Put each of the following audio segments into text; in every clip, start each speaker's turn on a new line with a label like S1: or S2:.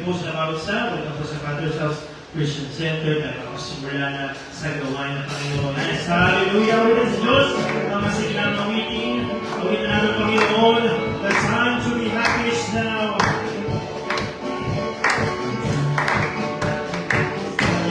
S1: po sa Mausa, welcome po sa Father's House Christian Center, na makasimula na sa gawain ng Panginoon. Yes, hallelujah! With Diyos, ang masiglang awitin, awitin natin Panginoon, the time to be happy is now.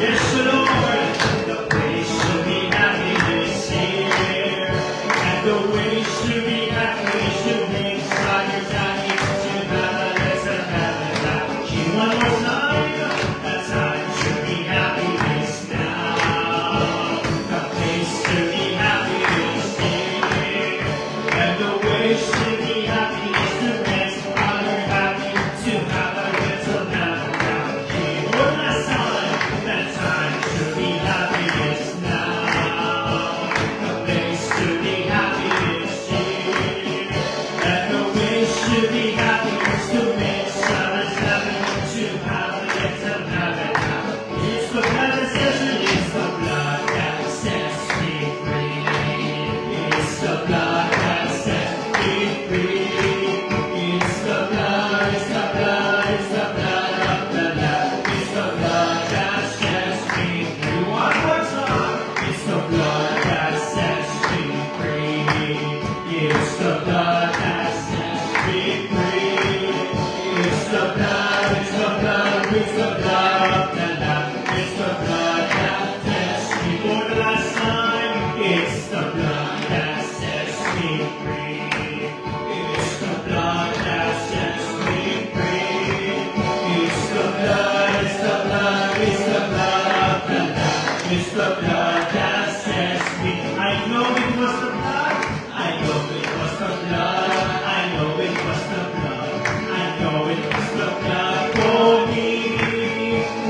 S1: Yes, Lord, the place to be happy is here, and the ways to be happy is to make God your daddy, to have a lesson, have a happy. One more time, the time to be happy is now. The place to be happy is here, and the ways to be happy is to make God your happy, to have a lesson, have a happy. One last time, the time to be happy is now. The place to be happy is here, and the ways to be happy is to make others happy, to have a little habit. It's the blood that sets me, it's the blood that sets me free. It's the blood that sets me free. It's the blood, it's the blood, it's the blood of the Lamb. It's the blood that sets me free. One more time. It's the blood that sets me free. It's the blood that sets me free. It's the blood, it's the blood, it's the blood of the Lamb. It's the blood that sets me for the last time. It's the blood that sets me free. It's the blood that sets me free. It's the blood, it's the blood, it's the blood of the Lamb. It's the blood that sets me. I know it was the blood. I know it was the blood. I know it was the blood. I know it was the blood for me.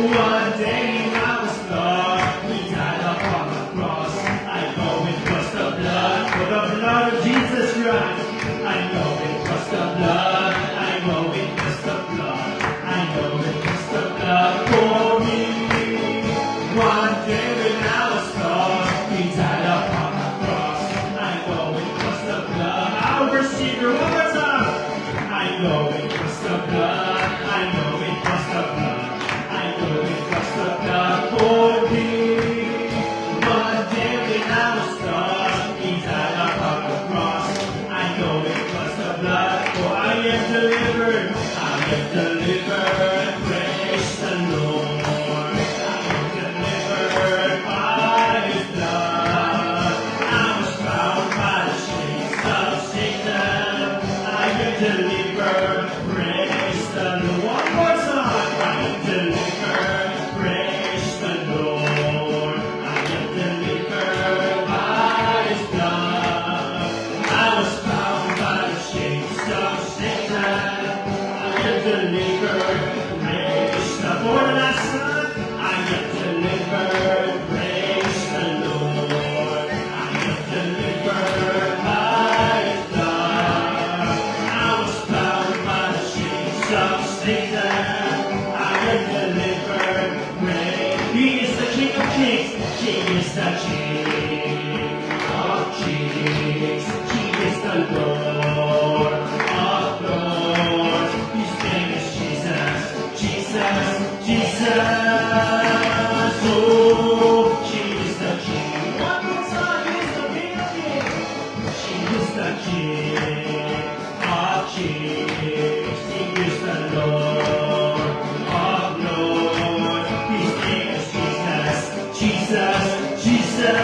S1: One day I was lost. He died upon the cross. I know it was the blood, for the blood of Jesus Christ. I know it was the blood. I know it was the blood. I know it was the blood for me. One day when I was lost, He died upon the cross. I know it was the blood. Our Savior, one more time. I know it was the blood. I know it was the blood. I know it was the blood for me. One day when I was lost, He died upon the cross. I know it was the blood, for I am delivered. I am delivered. Praise the Lord. I am delivered by His blood. I was bound by the chains of Satan. I am delivered. Praise the Lord. One more time. I am delivered. Praise the Lord. I am delivered by His blood. I was bound by the chains of Satan. I am delivered. Praise the Lord. And I said, I am delivered. Praise the Lord. I am delivered by His blood. I was bound by the chains of Satan. I am delivered. Praise. He is the King of Kings. He is the King of Kings. He is the Lord of Lords. His name is Jesus. Jesus. Jesus. Oh, He is the King. One more time. He is the King of Kings. He is the King of Kings. He is the Lord of Lords. His name is Jesus. Jesus. Jesus.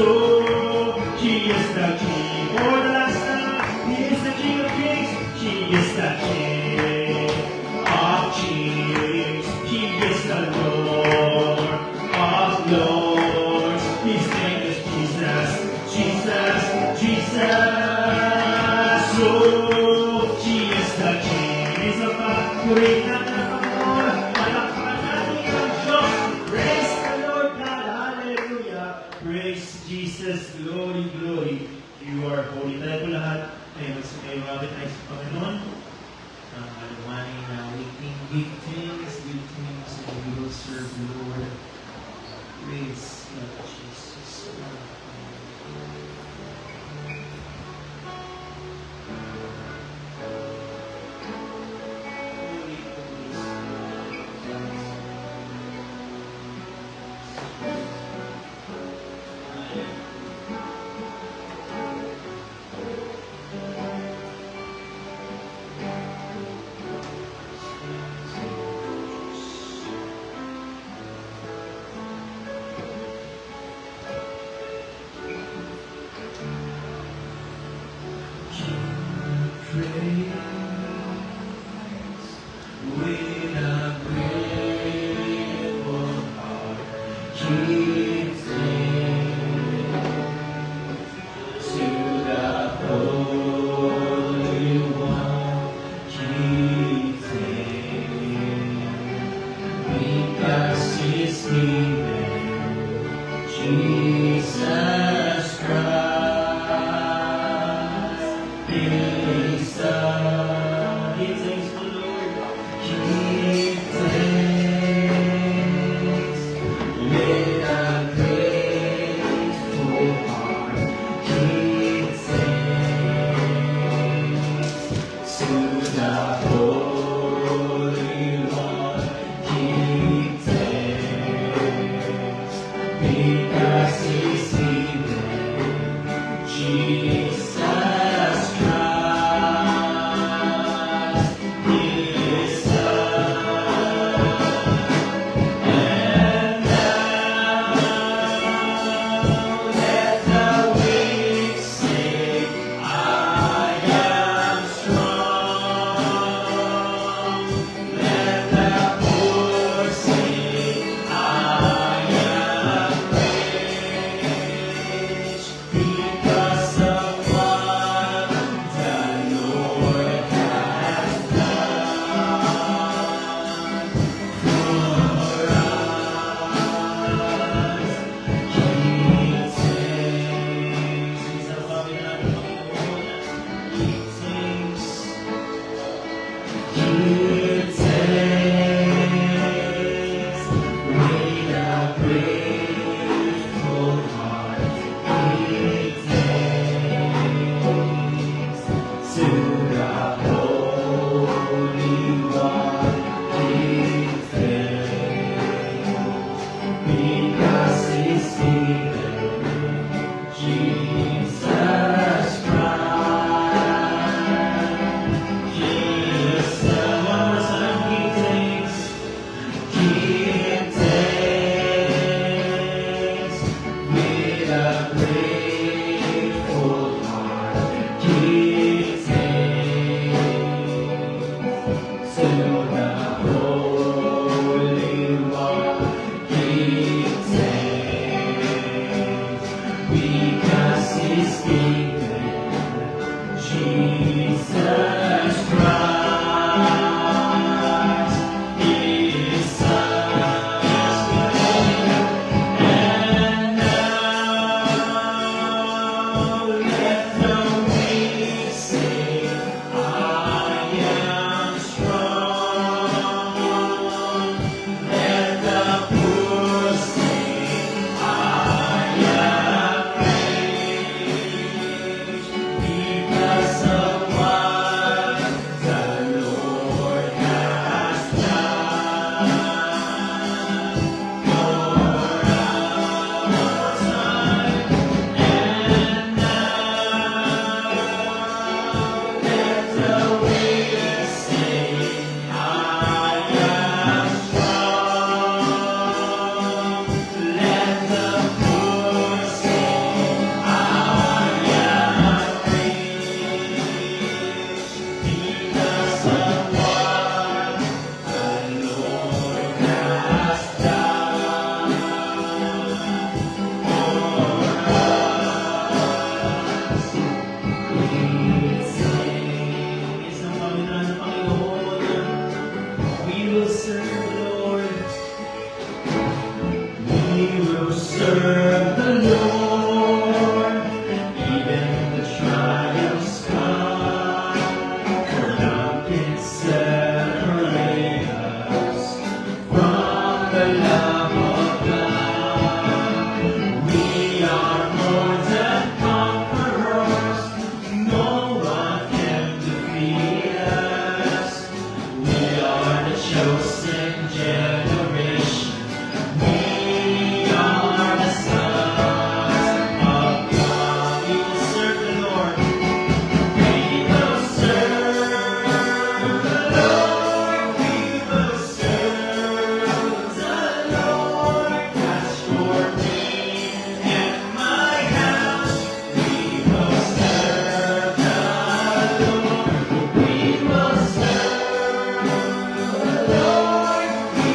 S1: Oh, He is the King. For the last time, He is the King of Kings. He is the King of Kings. is given, Jesus Christ is the. Give thanks to the Lord. Give thanks with a grateful heart. Give thanks to the Holy One. Give thanks because He's given Jesus Christ His Son. And now let the weak say, I am strong. Let the poor say, I am rich because of what the Lord has done for us. Give thanks. Sa Panginoon, give thanks. Give thanks with a grateful heart. Give thanks to the Holy One. Give thanks because He's given Jesus Christ His Son. One more time, give thanks. Give thanks with a grateful heart. Give thanks to the Holy One. Give thanks because He's given Jesus Christ His Son. And now let the weak say, I am strong. Let the poor say, I am rich because of what the Lord has done for us. And now let the weak say, I am strong. Let the poor say, I am rich because of what the Lord has done for us. Give thanks. Isang Panginoon, Panginoon, we will serve the Lord. We will serve the Lord, even the trials come, for none can separate us from the love of God. We are more than conquerors, no one can defeat us. We are the chosen generation. We are the sons of God. We will serve the Lord. We will serve the Lord. We will serve the Lord. As for me and my house, we will serve the Lord. We will serve the Lord. We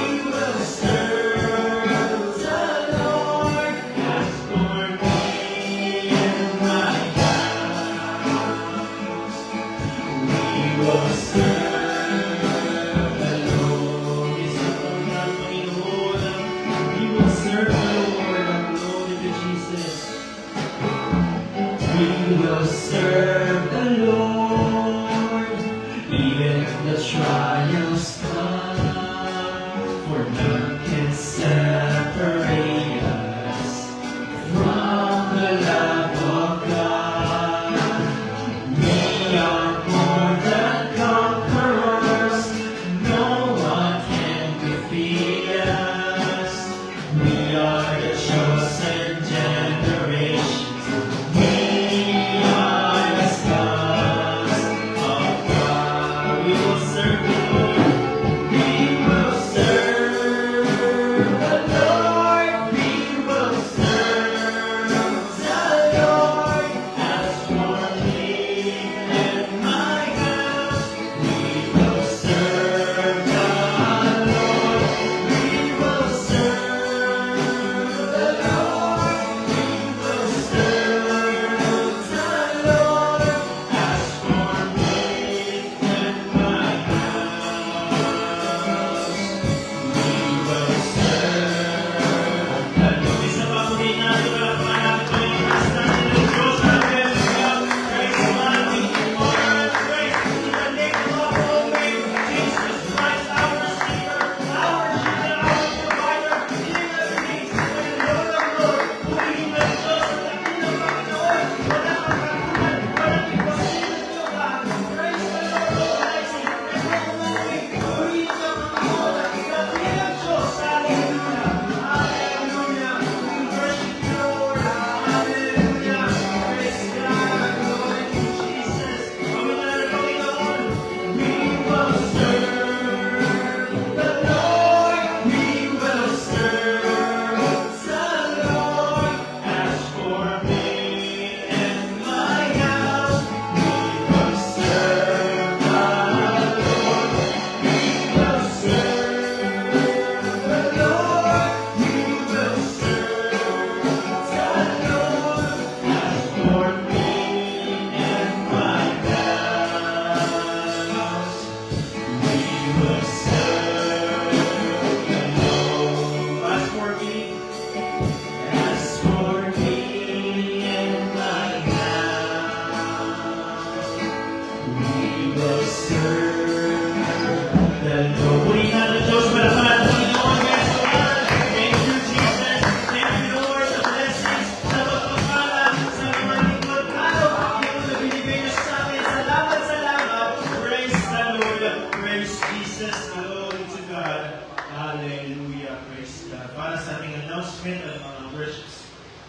S1: Praise God. Para sa ating announcement at mga worship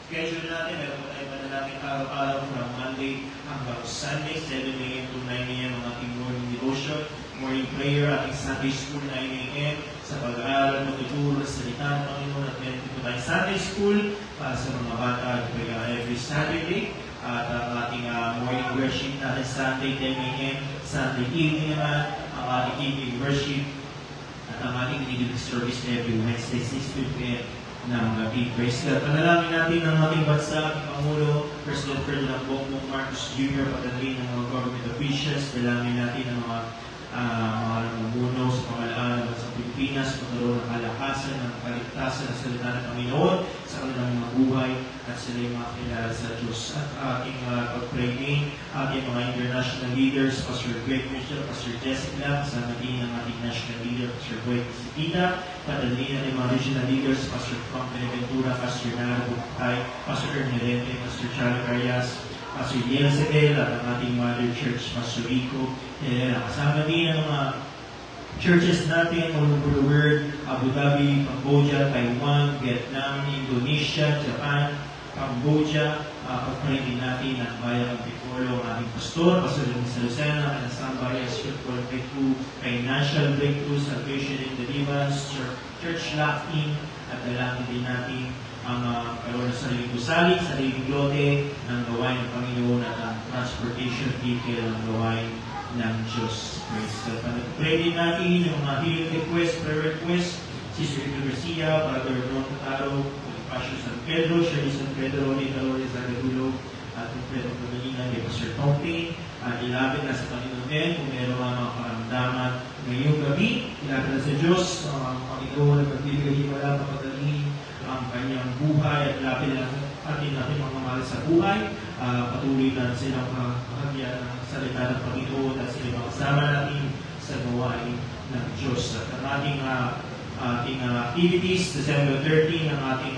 S1: schedule natin, meron po tayo manalangin araw-araw from Monday hanggang Sunday, 7 a.m. to 9 a.m. ang ating morning devotion, morning prayer, ating Sunday school, 9 a.m. sa pag-aaral, matuturo sa salita ng Panginoon at meron po tayong Sunday school para sa mga bata every Saturday. At ang ating morning worship natin Sunday, 10 a.m. Sunday evening naman, ang ating evening worship at ang ating evening service every Wednesday, 6 p.m. ng gabi. Praise God. Panalangin natin ang ating bansa, ating Pangulo, President Ferdinand Bongbong Marcos Jr., pagdating ng mga government officials. Dalangin natin ang mga namumuno sa pamahalaan sa Pilipinas, magkaroon ng kalakasan, ng kaligtasan ng salita ng Panginoon sa kanilang mga buhay at sila yung mga kilala sa Diyos. At ating pag-pray ating mga international leaders, Pastor Greg Mitchell, Pastor Jessica, kasama din ang ating national leader, Pastor Greg Sipina, padalhin natin mga regional leaders, Pastor Frank Beneventura, Pastor Nara Bukay, Pastor Ernelente, Pastor Charlie Arias, Pastor Yel Sedel, at ang ating Mother Church, Pastor Rico. Kasama din ang mga churches natin all over the world, Abu Dhabi, Cambodia, Taiwan, Vietnam, Indonesia, Japan, Cambodia. Pag-pray din natin ang bayan ng Pitolo, ang ating pastor, Pastor Luisa Lucena, ang Sambay, spiritual breakthrough, financial breakthrough, salvation and deliverance, church lock-in, at dalangin din natin ang karoon ng sariling gusali, sariling lote ng gawain ng Panginoon at ang transportation vehicle ng gawain ng Diyos. Praise God. Pag-pray din natin yung mga healing request, prayer request, Sister Ito Garcia, Brother Ron Tataro, Pastor San Pedro, Shirley San Pedro, Nita Lores Agadulo, at yung Pedro Pagalina, kay Pastor Tompi. Ilapit na sa Panginoon din kung meron mga karamdaman ngayong gabi. Ilapit na sa Diyos, ang Panginoon, nagbibigay wala papadalhin ang kanyang buhay at lapit na atin mga mahal sa buhay. Patuloy na silang kahagyan ng salita ng Panginoon at sila makasama natin sa gawain ng Diyos. At ang ating activities, December 13, ang ating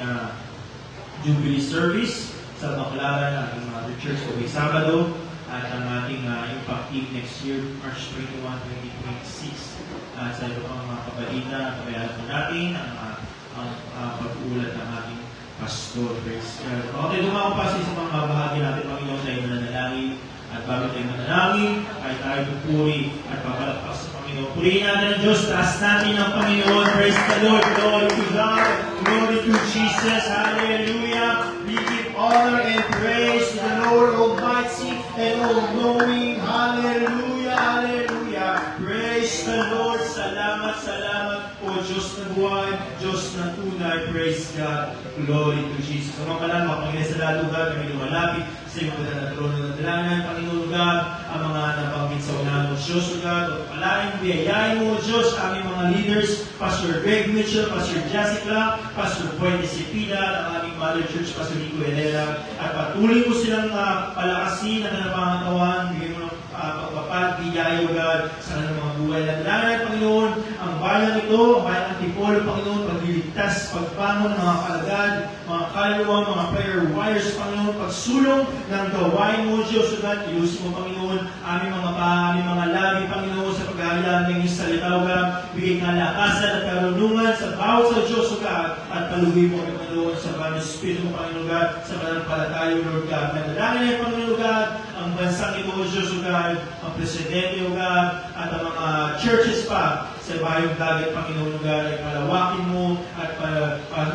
S1: Jubilee Service sa Baclaran, ang ating Mother Church o Sabado, at ang ating Impact Eve next year, March 21, 2026. At sa iba pang mga kabalita, kabayaan po natin ang pag-uulat ng ating pastor. Praise God. Okay, dumako pa sa mga bahagi natin, Panginoon, tayo mananalangin. At bago tayo manalangin, ay tayo pupuri at papalakpak sa Panginoon. Purihin natin ang Diyos, taas natin ang Panginoon. Praise the Lord. Glory to God. Glory to Jesus. Hallelujah. We give honor and praise to the Lord Almighty and all-knowing. Hallelujah. Hallelujah. Praise the Lord. Salamat, salamat po Diyos na buhay, Diyos na tunay. Praise God. Glory to Jesus. Sa mga kalan, mga Panginoon sa lahat lugar, kami lumalapit sa iyong mga natrono ng dalanan, Panginoon God, ang mga nabanggit sa unahan mo, Diyos God, o palain mo, biyayain mo, Diyos, aming mga leaders, Pastor Greg Mitchell, Pastor Jessica, Pastor Boy Disipina, ang aming Mother Church, Pastor Rico Herrera, at patuloy mo silang palakasin at napangatawan, bigyan mo ng pagpapal, biyaya, God, sa kanilang mga buhay. At dalanan, Panginoon, ang bayan ito, ang bayan ng Tipolo, Panginoon, pagliligtas, pagbangon ng mga kalagad, mga kaluluwa, mga prayer warriors, Panginoon, pagsulong ng gawain mo, Diyos, God, ilusin mo, Panginoon, aming mga labi, Panginoon, sa pag-aalam ng iyong salita, God, bigay kalakasan at karunungan sa bawat sa Diyos, God, at paluwi mo, Panginoon, sa banal Espiritu mo, Panginoon, God, sa pananampalataya, Lord God. Nadalangin, Panginoon, God, ang bansang ito, Diyos, God, ang presidente, God, at ang mga churches pa sa bayong dagat, Panginoon, God, ay palawakin mo at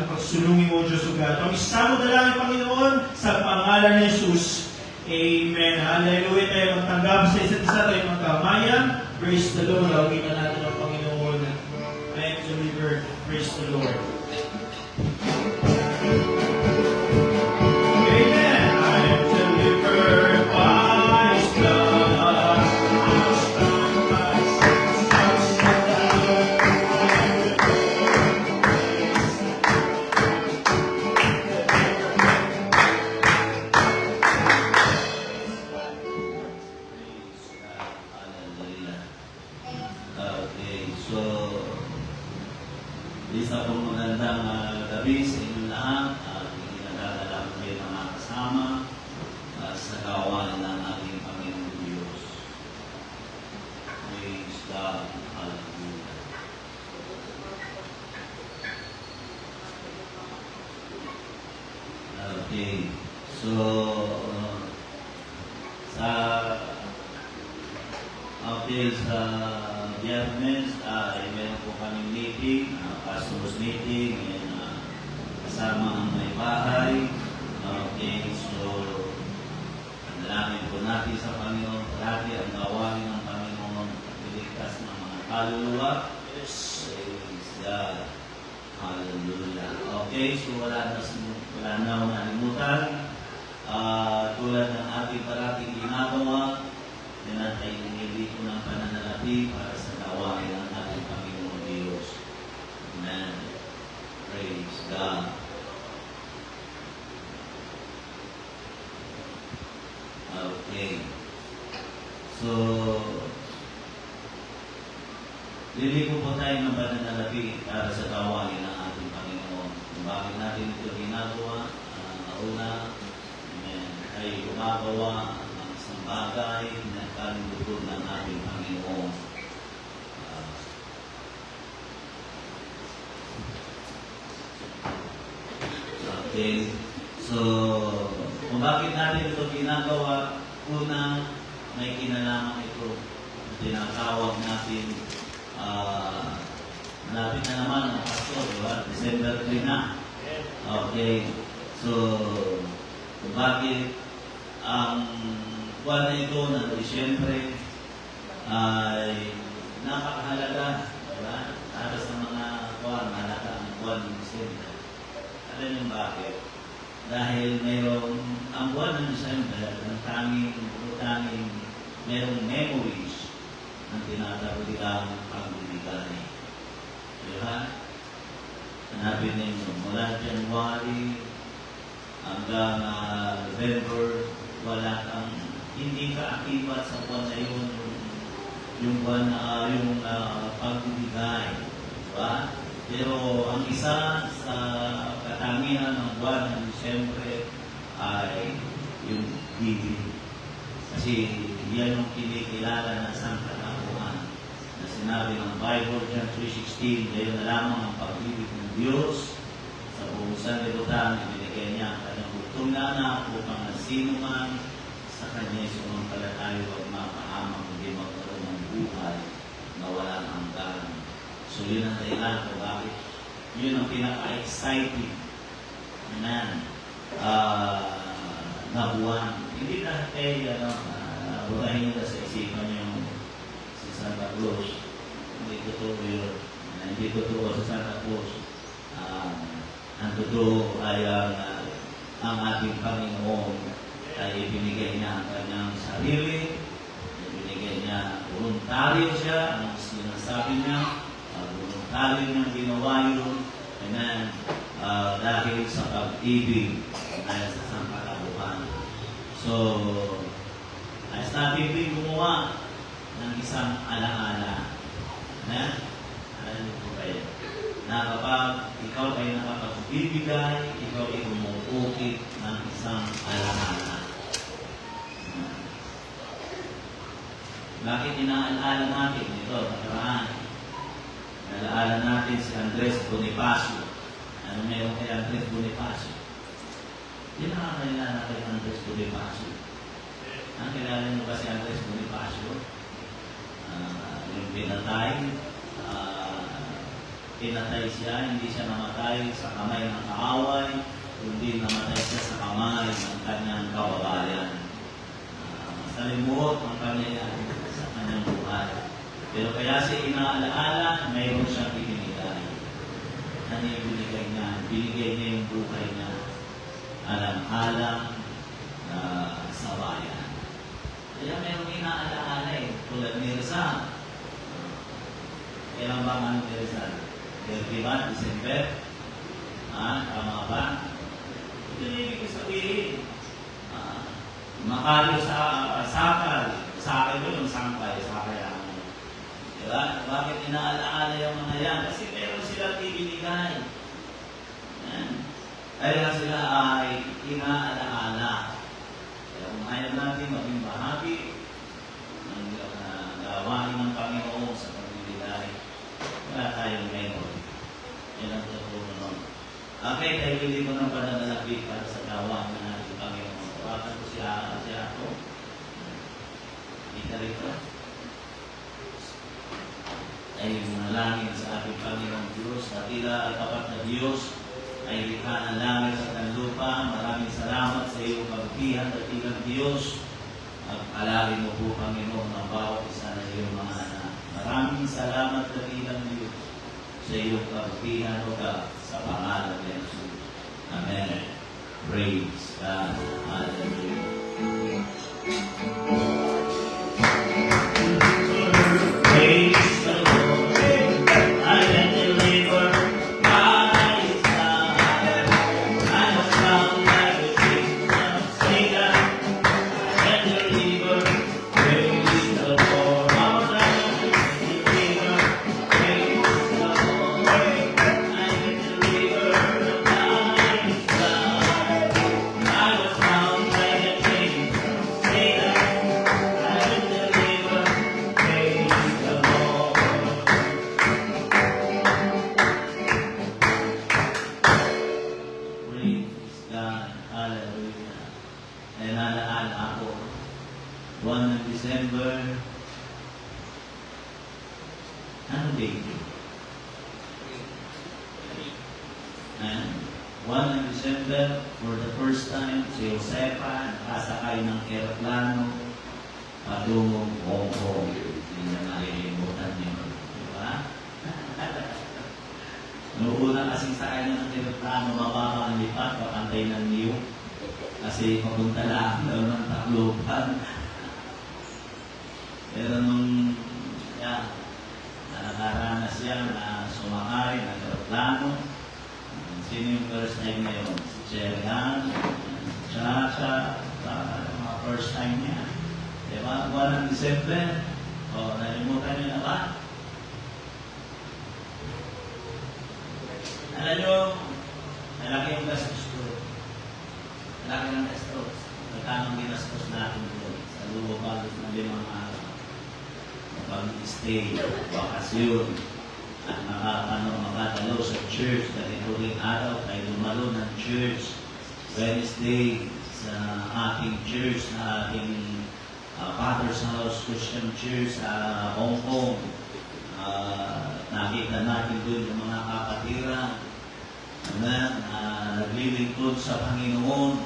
S1: pagsulungin mo, Diyos, God. Pag-isa mo dalangin, Panginoon, sa pangalan ni Jesus. Amen. Hallelujah. Tayo magtanggap sa isa't isa, tayo magkamayan. Praise the Lord. Lawin na natin ang Panginoon. I am delivered. Praise the Lord. Amen. I am delivered by His blood. I'm strong by His
S2: Okay, so isa pong magandang gabi sa inyo lahat. Ginadadala ko kayo ng mga kasama sa gawain ng ating Panginoon Diyos. Praise God. Hallelujah. So, sa sa Biyernes ay meron po kaming meeting, pastors meeting, and kasama ang may bahay. Okay, so dalangin po natin sa Panginoon parati ang gawain ng Panginoon at iligtas ng mga kaluluwa. Yes, praise God. Hallelujah. Okay, so wala na akong nalimutan. Tulad ng ating parating ginagawa, dinatay ng ko ng pananalapi para sa gawain ng ating Panginoon Diyos. Amen. Praise God. Okay. So, liliko po tayo ng pananalapi para sa gawain ng ating Panginoon. Kung bakit natin ito ginagawa, una, ay gumagawa ng isang bagay na kaluluwa ng ating Panginoon. Okay. So, kung bakit natin ito ginagawa, una, may kinalaman ito. Tinatawag natin, malapit na naman ang pastor, diba? December 3 na. Okay. So, kung bakit ang buwan na ito ng Disyembre ay napakahalaga, diba? Para sa mga buwan, mahalaga ang buwan ng Disyembre. Alam niyo bakit? Dahil mayroong ang buwan ng Disyembre, ang tanging mayroong memories ng tinatawag pagbibigay. Diba? Hanapin ninyo, mula January hanggang November, wala kang hindi ka akibat sa buwan na yun, yung buwan na yung pagbibigay. Diba? Pero ang isa sa katangian ng buwan ng Disyembre ay yung giving. Kasi yan yung kinikilala ng Santa Kabuhan na sinabi ng Bible, John 3:16, gayon na lamang ang pag-ibig ng Diyos sa buong sanlibutan, ibinigay niya ang kanyang bugtong na anak upang na sino man sa kanya sumampalataya at mapahamang hindi magkaroon ng buhay na walang hanggan. So yun ang dahilan kung bakit yun ang pinaka-exciting na buwan. Hindi na kayo burahin nyo sa isipan yung si Santa Claus. Hindi totoo yun. Hindi totoo sa Santa Claus. Ang totoo ay ang ating Panginoon ay ibinigay niya ang kanyang sarili, ibinigay niya, voluntaryo siya, ang sinasabi niya, voluntaryo niyang ginawa yun, dahil sa pag-ibig, dahil sa sangkatauhan. So, ayos natin din gumawa ng isang alaala. Alam niyo po kayo, na kapag ikaw ay nakapagbibigay, ikaw ay umuukit ng isang alaala. Bakit inaalala natin ito? Nakaraan. Nalaala natin si Andres Bonifacio. Ano meron kay Andres Bonifacio? Hindi nakakilala kay Andres Bonifacio. Ang kilala niyo ba si Andres Bonifacio? Yung pinatay siya, hindi siya namatay sa kamay ng kaaway, kundi namatay siya sa kamay ng kanyang kababayan. Salimuot ang kanyang sa kanyang buhay. Pero kaya siya inaalaala, mayroon siyang ibinigay. Ano yung binigay niya? Binigay niya yung buhay niya. Alang-alang sa bayan. Kaya mayroong inaalaala tulad ni Rizal. Kailan ba man ni Rizal? 31 December? Tama ba? Ito yung ibig sabihin. Makalyo sa sakal. Sakal yun, sampay. Sakal lang. Diba? Bakit inaalaala yung mga yan? Kasi meron silang ibinigay. Kaya sila ay inaalaala. Kaya kung ayaw natin maging bahagi ng gawain ng Panginoon sa pagbibigay, wala tayong memory. Yan ang totoo nun. Okay, tayo hindi ko ng pananalagay para sa gawain ng ating Panginoon. tawagan ko si Ato. Hindi ka rito. Ay manalangin sa ating Panginoong Diyos. Dakila at tapat na Diyos ay likha ng langit at ng lupa. Maraming salamat sa iyong kabutihan, dakilang Diyos. Pagpalain mo po, Panginoon, ang bawat isa na iyong mga anak. Maraming salamat, dakilang Diyos, sa iyong kabutihan o ka sa pangalan ni Jesus. Amen. Praise God. Hallelujah. Praise the Lord. I can deliver by His love. I was found by the kingdom of Satan. I can deliver. Praise the Lord. All I can deliver. Praise the Lord. I can deliver by His love. I was found by the kingdom of Satan. I can deliver. Praise the Lord. Praise God. Hallelujah. Ay nalaala ako. Buwan ng December. Ano date yun? Buwan ng December, for the first time, si Josefa nakasakay ng aeroplano patungong Hong Kong. Hindi niya malilimutan yun. Diba? Noong una kasing sakay na ng aeroplano, mababa ang lipat, kapantay ng niyo. Kasi papunta lang daw ng Tacloban. Pero nung nakaranas siya na sumakay ng aeroplano, sino yung first time na yun? Si Cherry Ann, si Chacha, mga first time niya. Diba? Buwan ng December. O, nalimutan niyo na ba? Alam niyo, malaki yung gastos ko. Malaki ng gastos. Magkano ginastos natin doon sa lubabalos ng 5 araw. Pag-stay, bakasyon, at makadalo sa church. Ganito rin araw tayo dumalo ng church. Wednesday sa aking church, sa aking Father's House Christian Church sa Hong Kong. Nakita natin doon yung mga kapatira na naglilingkod sa Panginoon.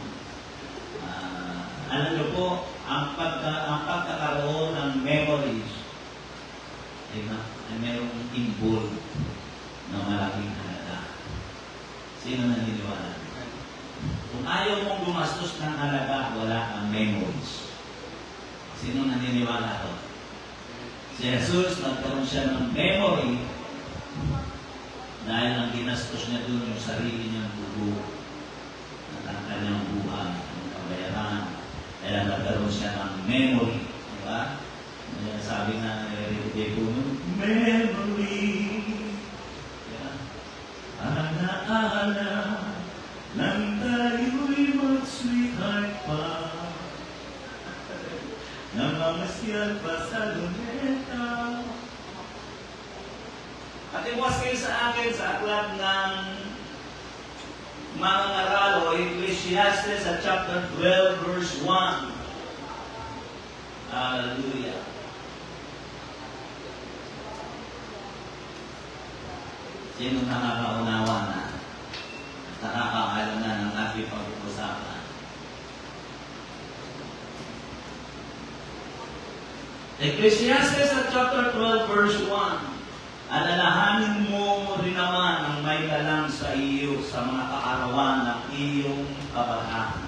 S2: Alam niyo po, ang pagkakaroon ng memories ay mayroong involved na malaking halaga. Sino naniniwala? Kung ayaw mong gumastos ng halaga, wala kang memories. Sino naniniwala to? Si Jesus, nagkaroon siya ng memory dahil ang ginastos niya doon yung sarili niyang bubo at ang kanyang buhay, ang kabayaran. Kaya nagkaroon siya ng memory. Diba? Sabi nga, nire-repeat po nun, memory. Diba? Alaala nang tayo'y mag-sweetheart pa. Namamasyal pa sa luneta. At iwas kayo sa akin sa aklat ng mga ngaralo, Ecclesiastes sa chapter 12, verse 1. Hallelujah. Sino nakakaunawa na? Nakakaalam na ng ating pag-uusapan? Ecclesiastes at chapter 12, verse 1. Alalahanin mo rin naman ang may dalang sa iyo sa mga kaarawan ng iyong kabataan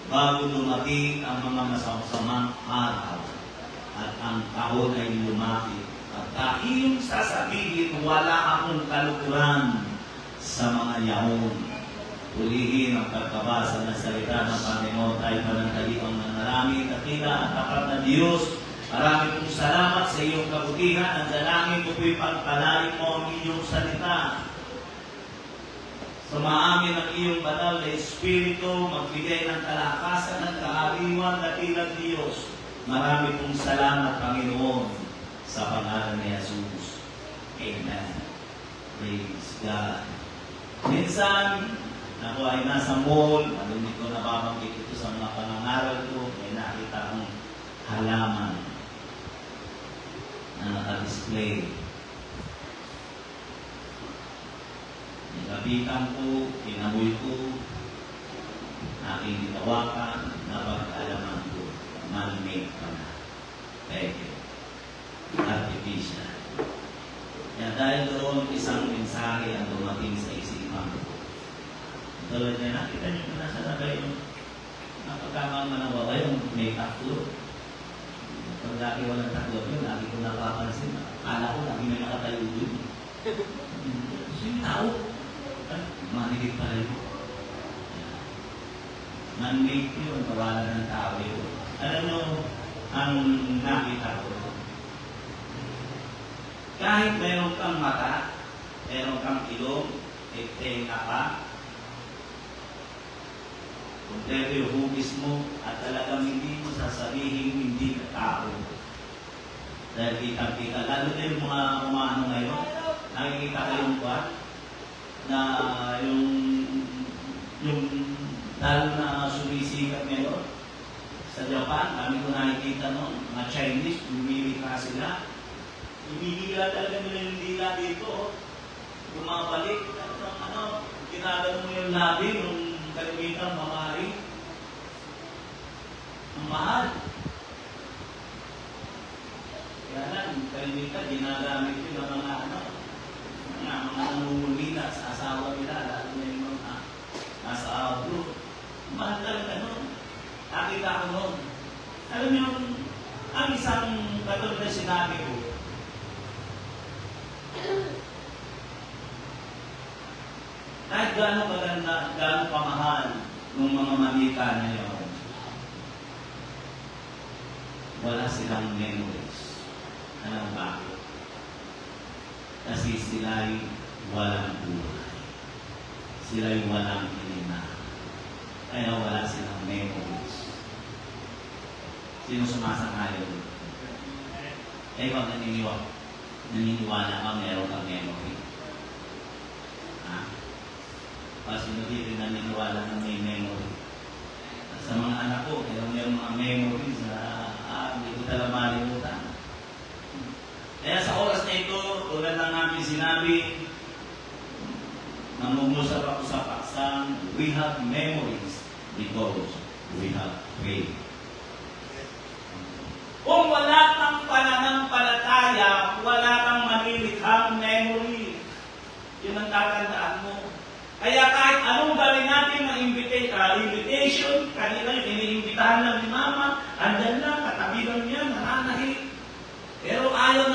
S2: bago dumating ang mga masamsamang araw at ang taon ay lumapit. At iyong sasabihin, wala akong kalukuran sa mga yaon. Ulihin ang pagkabasa ng salita ng Panginoon tayo panandaliang nanalangin at tila at tapat na Diyos. Marami pong salamat sa iyong kabutihan. Ang dalangin ko po'y pagpalain mo ang iyong salita. Sumaamin ang iyong banal na Espiritu, magbigay ng kalakasan at kaaliwan na tila Diyos. Marami pong salamat, Panginoon, sa pangalan ni Jesus. Amen. Praise God. Minsan, Ako ay nasa mall, hindi ko nababanggit ito sa mga pangangaral ko, may nakita akong halaman na naka-display. Nilapitan ko, kinamoy ko, aking ginawakan, napag-alaman ko, man-made pa na. Peke. Artificial. Kaya dahil doon isang mensahe ang dumating sa isipan ko. Tulad niya, nakita niyo na nasa nabay yung napagkakamanawa yung may taklo. Pag lagi walang taklo yun, lagi ko napapansin. Akala ko lagi may nakatayo yun. Yung tao. Manigit pala yun. Man-made yun, kawalan ng tao yun. Alam mo, ang nakita ko, kahit meron kang mata, meron kang ilong, tenga pa, kompleto yung hugis mo, at talagang hindi mo sasabihin hindi ka tao. Dahil kita-kita, lalo na yung mga umano ngayon, nakikita kayong buwan, na yung lalo na sumisikat ngayon, sa Japan, kami ko nakikita noon, mga Chinese, lumilika sila, ibigila talaga nila yung dila dito, bumabalik, ginagano mo yung labi, yung kalimitan, mamari. Ang mahal. Kaya lang, kalimitan, ginagamit yun ng mga nangungulina sa asawa nila, lalo na yung mga nasa outlook. Mahal talaga nun. Nakita ko nun. Alam niyo, ang isang katulad na sinabi ko, kahit gaano kaganda, gaano kamahal ng mga manika na yun, wala silang memories. Alam bakit? Kasi sila'y walang buhay. Sila'y walang inina. Kaya wala silang memories. Sino sumasang-ayon? Ikaw naniniwala ka meron kang memory. Ha? Kasi hindi rin naniniwala na may memory. At sa mga anak ko, kaya mayroong mga memories na hindi ko talaga malimutan. Kaya sa oras na ito, tulad ng namin sinabi, namumusap ako sa paksang, we have memories because we have faith. Kung wala kang pananampalataya, wala kang malilikhang memory. Yun ang tatandaan mo. Kaya kahit anong gawin natin na invitation, kanila yung iniimbitahan lang ni Mama, andyan lang, katabi lang niya, nananahi. Pero ayaw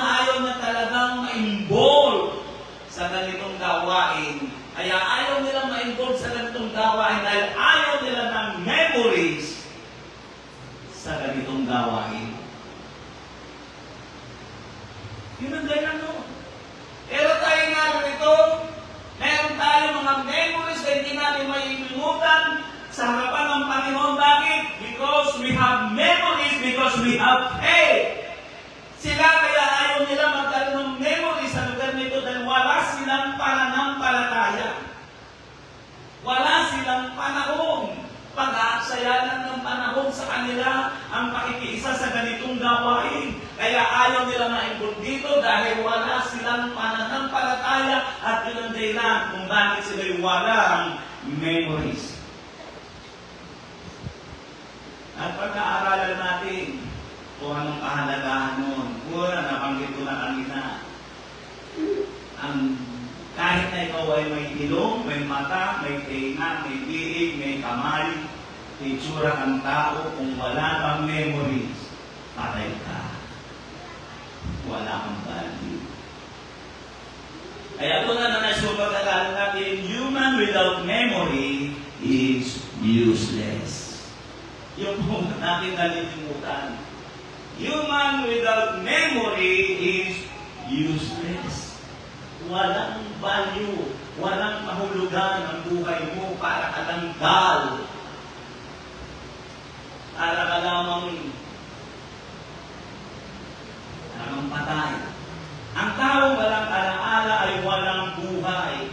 S2: na talagang ma-involve sa ganitong gawain. Kaya ayaw nilang ma-involve sa ganitong gawain dahil ayaw nila ng memories sa ganitong gawain. Yun ang ganyan, no? Pero tayo nga rito, meron tayo mga memories na hindi natin mailimutan sa harapan ng Panginoon. Bakit? Because we have memories, because we have faith. Sila kaya ayaw nila magkaroon ng memories sa lugar nito dahil wala silang pananampalataya. Wala silang panahon. Pag-aaksayanan ng panahon sa kanila ang pakikiisa sa ganitong gawain. Kaya ayaw nila ma-involve dito dahil wala silang pananampalataya at yun ang dahilan kung bakit sila'y walang memories. At pagka-aralan natin kung anong kahalagahan nun, nabanggit ko na kanina, kahit na ikaw ay may ilong, may mata, may tenga, may biig, may kamay, itsura ang tao, kung wala kang memories, patay ka. Wala kang value. Kaya ito na nasupagkakalan natin, human without memory is useless. Yung po natin nalilimutan. Human without memory is useless. Walang value, walang kahulugan ang buhay mo para ka lang dal. Para ka lamang patay. Ang taong walang alaala ay walang buhay.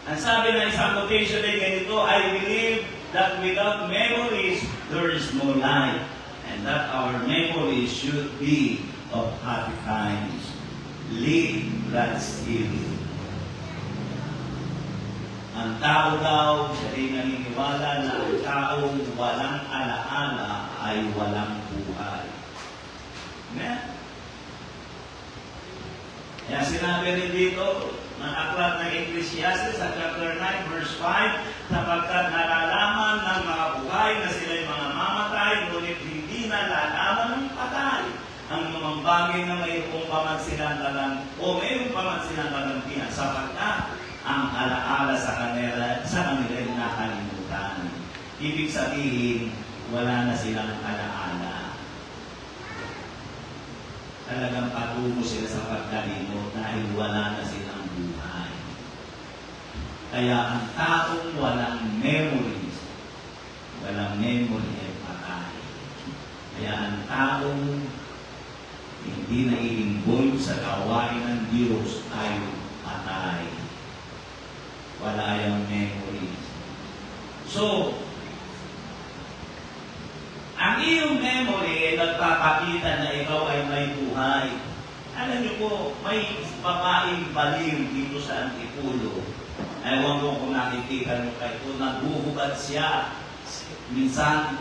S2: Ang sabi ng isang quotation ay ganito, I believe that without memories, there is no life. And that our memories should be of happy times. Live God's still. Ang tao daw, siya ay naniniwala na ang taong walang alaala ay walang buhay. Amen? Kaya sinabi rin dito, ng aklat ng Ecclesiastes sa chapter 9, verse 5, sapagkat nalalaman ng mga buhay na sila'y mga mamatay, ngunit hindi nalalaman ng patay. Ang mga bagay na mayroong pamansinantanan o mayroong pamansinantanan sapagkat ang alaala sa kanila ay nakalimutan. Ibig sabihin, wala na silang alaala. Talagang patungo sila sa pagkalimot dahil wala na silang buhay. Kaya ang taong walang memories, walang memory ay patay. Kaya ang taong hindi nai-involve sa gawain ng Diyos ay patay. Wala yung memories. So, ang iyong memory ay nagpapakita na ikaw ay may buhay. Alam niyo po, may babaeng baliw dito sa Antipulo. Ewan ko kung nakikita niyo kayo, nagbuhubad siya. Minsan,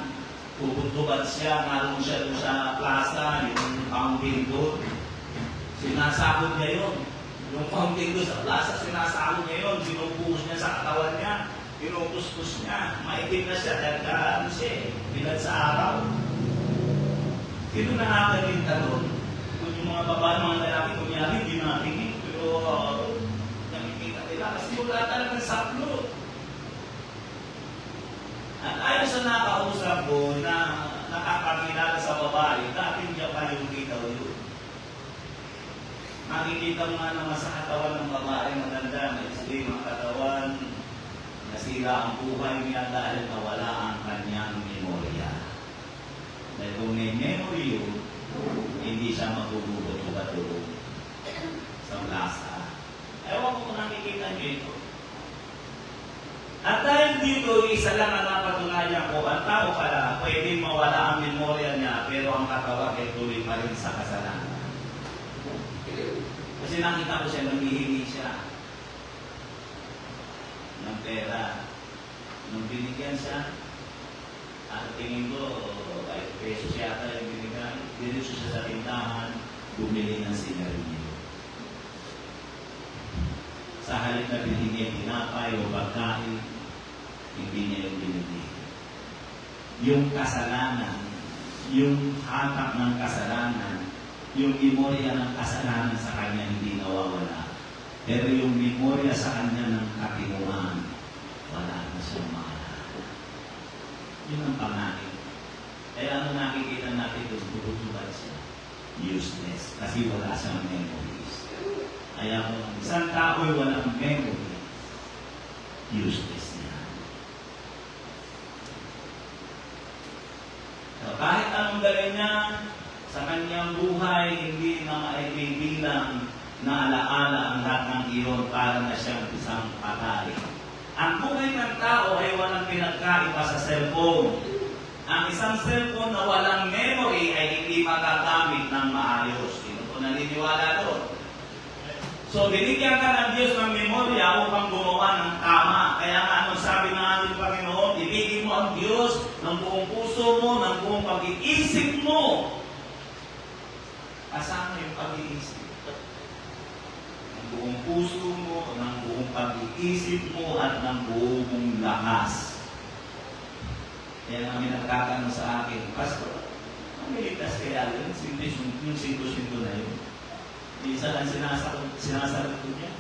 S2: puputubad siya, naroon siya doon sa plaza, yung fountain doon. Sinasabot niya yun. Yung fountain doon sa plaza, sinasabot niya yun. Binubuhos niya sa katawan niya. Pinukuskus niya. Maitim na siya dahil kaano siya bilad sa araw. Sino nakakalinta doon? Kung yung mga babae, mga lalaki, kunyari, hindi natingin. Pero nakikita nila kasi wala talagang saplo. At ayon sa nakausap ko na nakakakilala sa babae, dati niya pa yung kita yun. Makikita mo nga naman sa katawan ng babae maganda, may slim ang katawan, nasira ang buhay niya dahil nawala ang kanyang memorya. Dahil kung may memory yun, hindi siya magbubuto-bato sa lasa. Ewan ko kung nakikita niyo ito. At dahil dito, isa lang ang napatunayan ko, ang tao pala, pwedeng mawala ang memorya niya, pero ang katawan ay tuloy pa rin sa kasalanan. Kasi nakita ko siya, nanghihingi siya ng pera. Nung binigyan siya, at tingin ko, ay pesos yata yung binigyan, diretso siya sa tindahan, bumili ng sigarilyo. Sa halip na binigyan tinapay o pagkain, hindi niya yung binigyan. Yung kasalanan, yung hatak ng kasalanan, yung memorya ng kasalanan sa kanya hindi nawawala. Pero yung memorya sa kanya ng katinuan, wala na siyang maalala. Yun ang panganin. Kaya ano nakikita natin doon, tututubad siya. Useless. Kasi wala siyang memories. Kaya kung isang tao'y walang memory, useless niya. So, kahit anong gawin niya, sa kanyang buhay, hindi na maibibilang na alaala ang lahat ng iyon para na siyang isang patay. Ang buhay ng tao ay walang pinagkaiba sa cellphone. Ang isang cellphone na walang memory ay hindi magagamit ng maayos. Sino po naniniwala doon? So, binigyan ka ng Diyos ng memorya upang gumawa ng tama. Kaya nga, anong sabi ng ating Panginoon, ibigin mo ang Diyos ng buong puso mo, ng buong pag-iisip mo. Kasama yung pag-iisip. Ng buong puso mo, ng buong pag-iisip mo, at ng buong mong lakas. Kaya namin nagtatanong sa akin, Pastor, ang miligtas kaya yun? Yung sinto-sinto na yun. Isa lang sinasagot ko niya.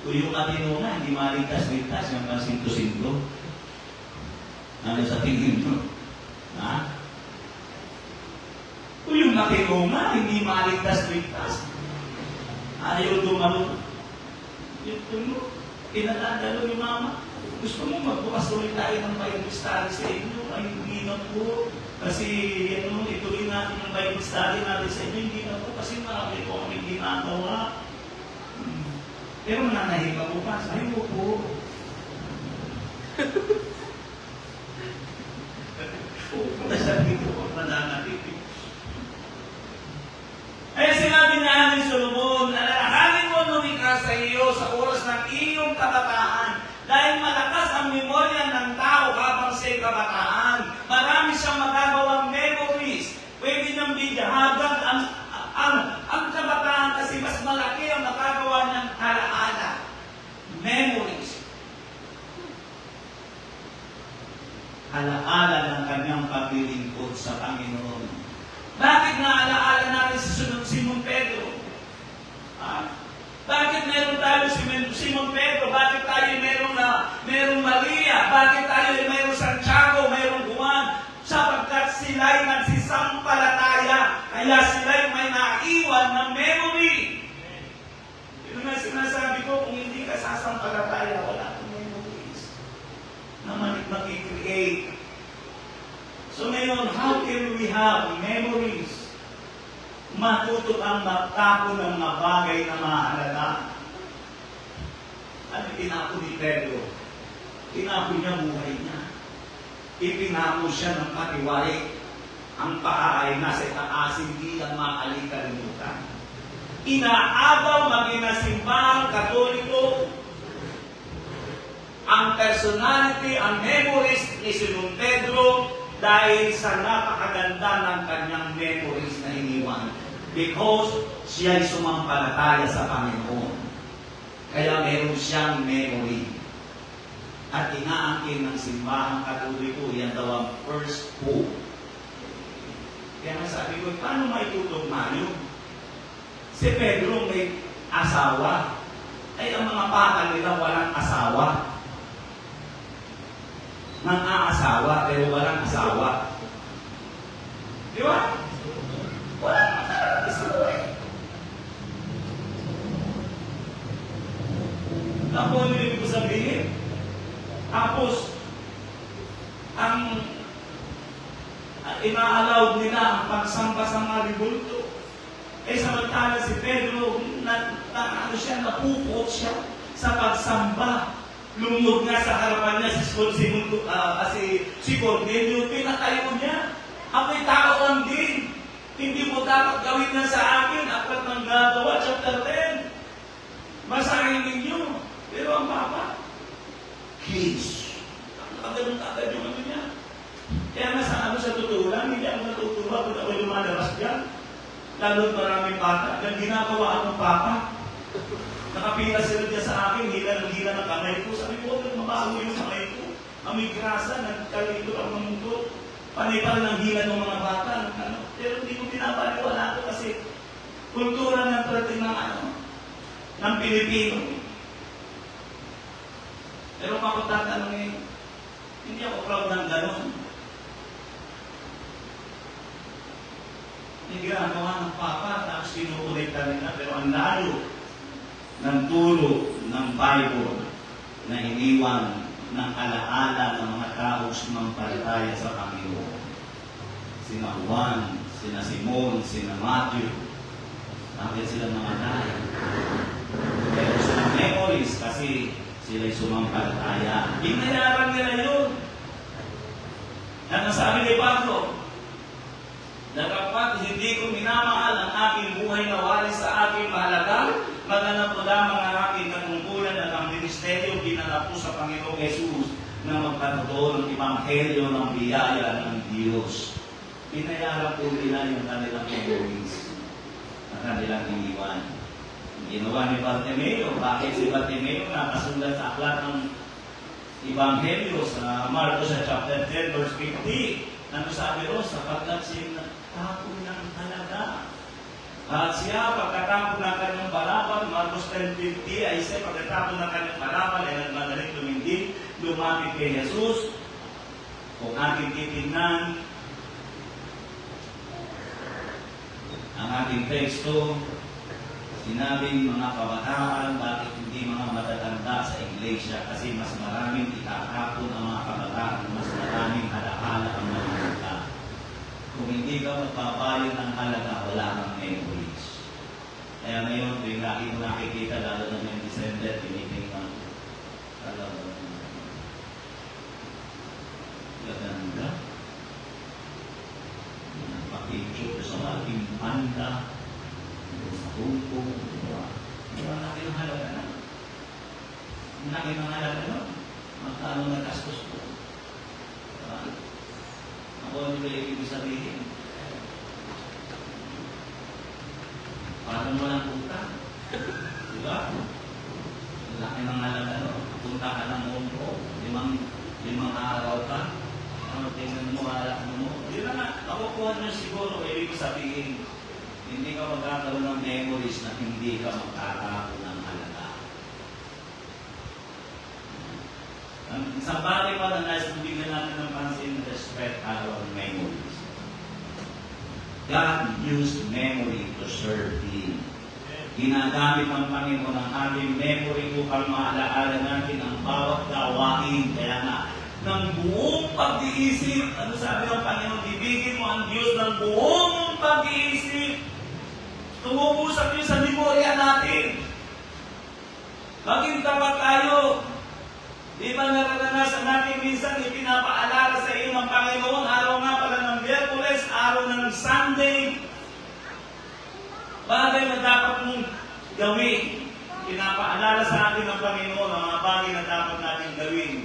S2: Kung yung matino nga, hindi maligtas-ligtas, yung mga sinto-sinto. Ano sa tingin mo? Ha? Kung yung matino nga, hindi maligtas-ligtas. Ayaw dumalo. Yung mo, pinatadalo ni Mama. Gusto mo magbukas ulit tayo ng Bible study sa inyo? Ay, hindi na po. Kasi ituloy natin yung Bible study natin sa inyo. Hindi na po. Kasi marami po kami ginagawa. Pero nanahimik ka po pa. Sabi mo po, sa oras ng iyong kabataan. Dahil malakas ang memorya ng tao habang siya'y kabataan. Marami siyang magagawang memories. Pwede niyang bigahagan ang kabataan kasi mas malaki ang magagawa niyang alaala. Memories. Alaala ng kanyang paglilingkod sa Panginoon. Bakit naalaala natin si Simon Pedro? Bakit meron tayo si Simon Pedro? Bakit tayo merong Maria? Bakit tayo merong Santiago, merong Juan? Sapagkat sila'y nagsisampalataya. Kaya sila'y may naiwan ng memory. Ito na sinasabi ko, kung hindi ka sasampalataya, wala kang memories na makikreate. So ngayon, how can we have memories? Matuto ang magtapo ng mga bagay na mahalaga. Ano tinapon ni Pedro? Tinapon niya buhay niya. Ipinapon siya ng patiwari. Ang paa ay nasa itaas, hindi ang makalikalimutan. Inaagaw maging na simbahang Katoliko ang personality, ang memories ni Simon Pedro dahil sa napakaganda ng kanyang memories na iniwan. Because siya'y sumampalataya sa Panginoon. Kaya meron siyang memory. At inaangkin ng simbahang Katoliko, yan daw ang first hope. Kaya nga sabi ko, paano maitutugma yun? Si Pedro may asawa. Ay ang mga bata nila walang asawa. Nang-aasawa pero walang asawa. Di ba? Walang asawa. Tapos ano yung ibig ko sabihin? Tapos, ang ina-allowed nila ang pagsamba sa mga ribulto. Eh samantala si Pedro, napupot siya sa pagsamba. Lumod nga sa harapan niya si Cornelio, pinatayo niya. Ako'y tao lang din. Hindi mo dapat gawin na sa akin. Aklat ng gagawa, chapter 10. Basahin ninyo. Pero ang Papa, please. Agad yung ano niya. Kaya nga sa totoo lang, hindi ako natutuwa kung ako lumalabas dyan. Lalo't maraming bata. Ang ginagawa akong Papa, nakapila sila dyan sa akin, hila ng kamay ko. Sabi ko, huwag mabaho yung kamay ko. Amoy grasa, nagkalito ako ng mundo. Panay pa rin ang hila ng mga bata. Pero hindi ko pinapaniwala ko kasi kultura ng parating ng Pilipino. Pero kung tatanungin, hindi ako proud ng gano'n. Hindi ginagawa ng Papa, tapos kinukulikta nila. Pero ang layo ng turo ng Bible na iniwan ng alaala ng mga taong sumampalataya sa Panginoon. Sina Juan, sina Simon, sina Matthew. Bakit sila mga dahil? Pero sila memories kasi sila'y sumampalataya. Inayaran nila yun. At nasabi ni Pablo, dapat hindi ko minamahal ang aking buhay na walis sa aking mahalaga, maganap ko lamang ang aking katungkulan at ang ministeryo ginanap ko sa Panginoong Jesus na magpatutuo ng Ebanghelyo ng biyaya ng Diyos. Pinayaran po nila yung kanilang memories na kanilang iniwan. Ginawa ni Bartimeo. Bakit si Bartimeo nakasulat sa aklat ng Ebanghelyo sa Marcos chapter 10 verse 50? Ano sabi ro? Sapagkat siya nagtapon ng halaga. At siya, pagkatapon ng kanyang balabal, Marcos 10:50, ay siya, pagkatapon ng kanyang balabal, ay nagmadaling tumindi, lumapit kay Jesus. Kung ating titignan, ang ating teksto, sinabing mga kabataan, bakit hindi mga matatanda sa iglesia? Kasi mas maraming itatapon ang mga kabataan, mas maraming halahala ang mga bata. Kung hindi ka magpapayo ng halaga, wala kang memories. Kaya ngayon, tuwing lagi mo nakikita, lalo na ngayong December, tinitingnan ko. Talagang gaganda. Nagpapicture sa aking panda. Sa Hong Kong, wala kayong halaga na. Ang laki ng halaga nun. Magkano nagastos ko. Diba? Ako hindi ba ibig sabihin? Parang walang utang. Diba? Ang laki ng halaga nun. Punta ka ng Hongkong. Limang araw ka. Ano, tingnan mo, harap mo. Hindi na nga, nakukuha nyo siguro, ibig sabihin, hindi ka magkakaroon ng memories na hindi ka magkakaroon ng halaga. Ang isang bagay pa na nais na bigyan natin ng pansin, respect our memories. God used memory to serve Him. Ginagamit ng Panginoon ang ating memory upang maalaala natin ang bawat gawain. Kaya nga, ng buong pag-iisip, ano sabi ng Panginoon, ibigin mo ang Diyos ng buong pag-iisip. Tumubusap yun sa memorya natin. Maging tapat tayo. Di ba naranasan natin minsan ipinapaalala sa iyo ng Panginoon, araw nga pala ng Miyerkules, araw ng Sunday, bagay na dapat mong gawin. Pinapaalala sa atin ng Panginoon ang mga bagay na dapat natin gawin.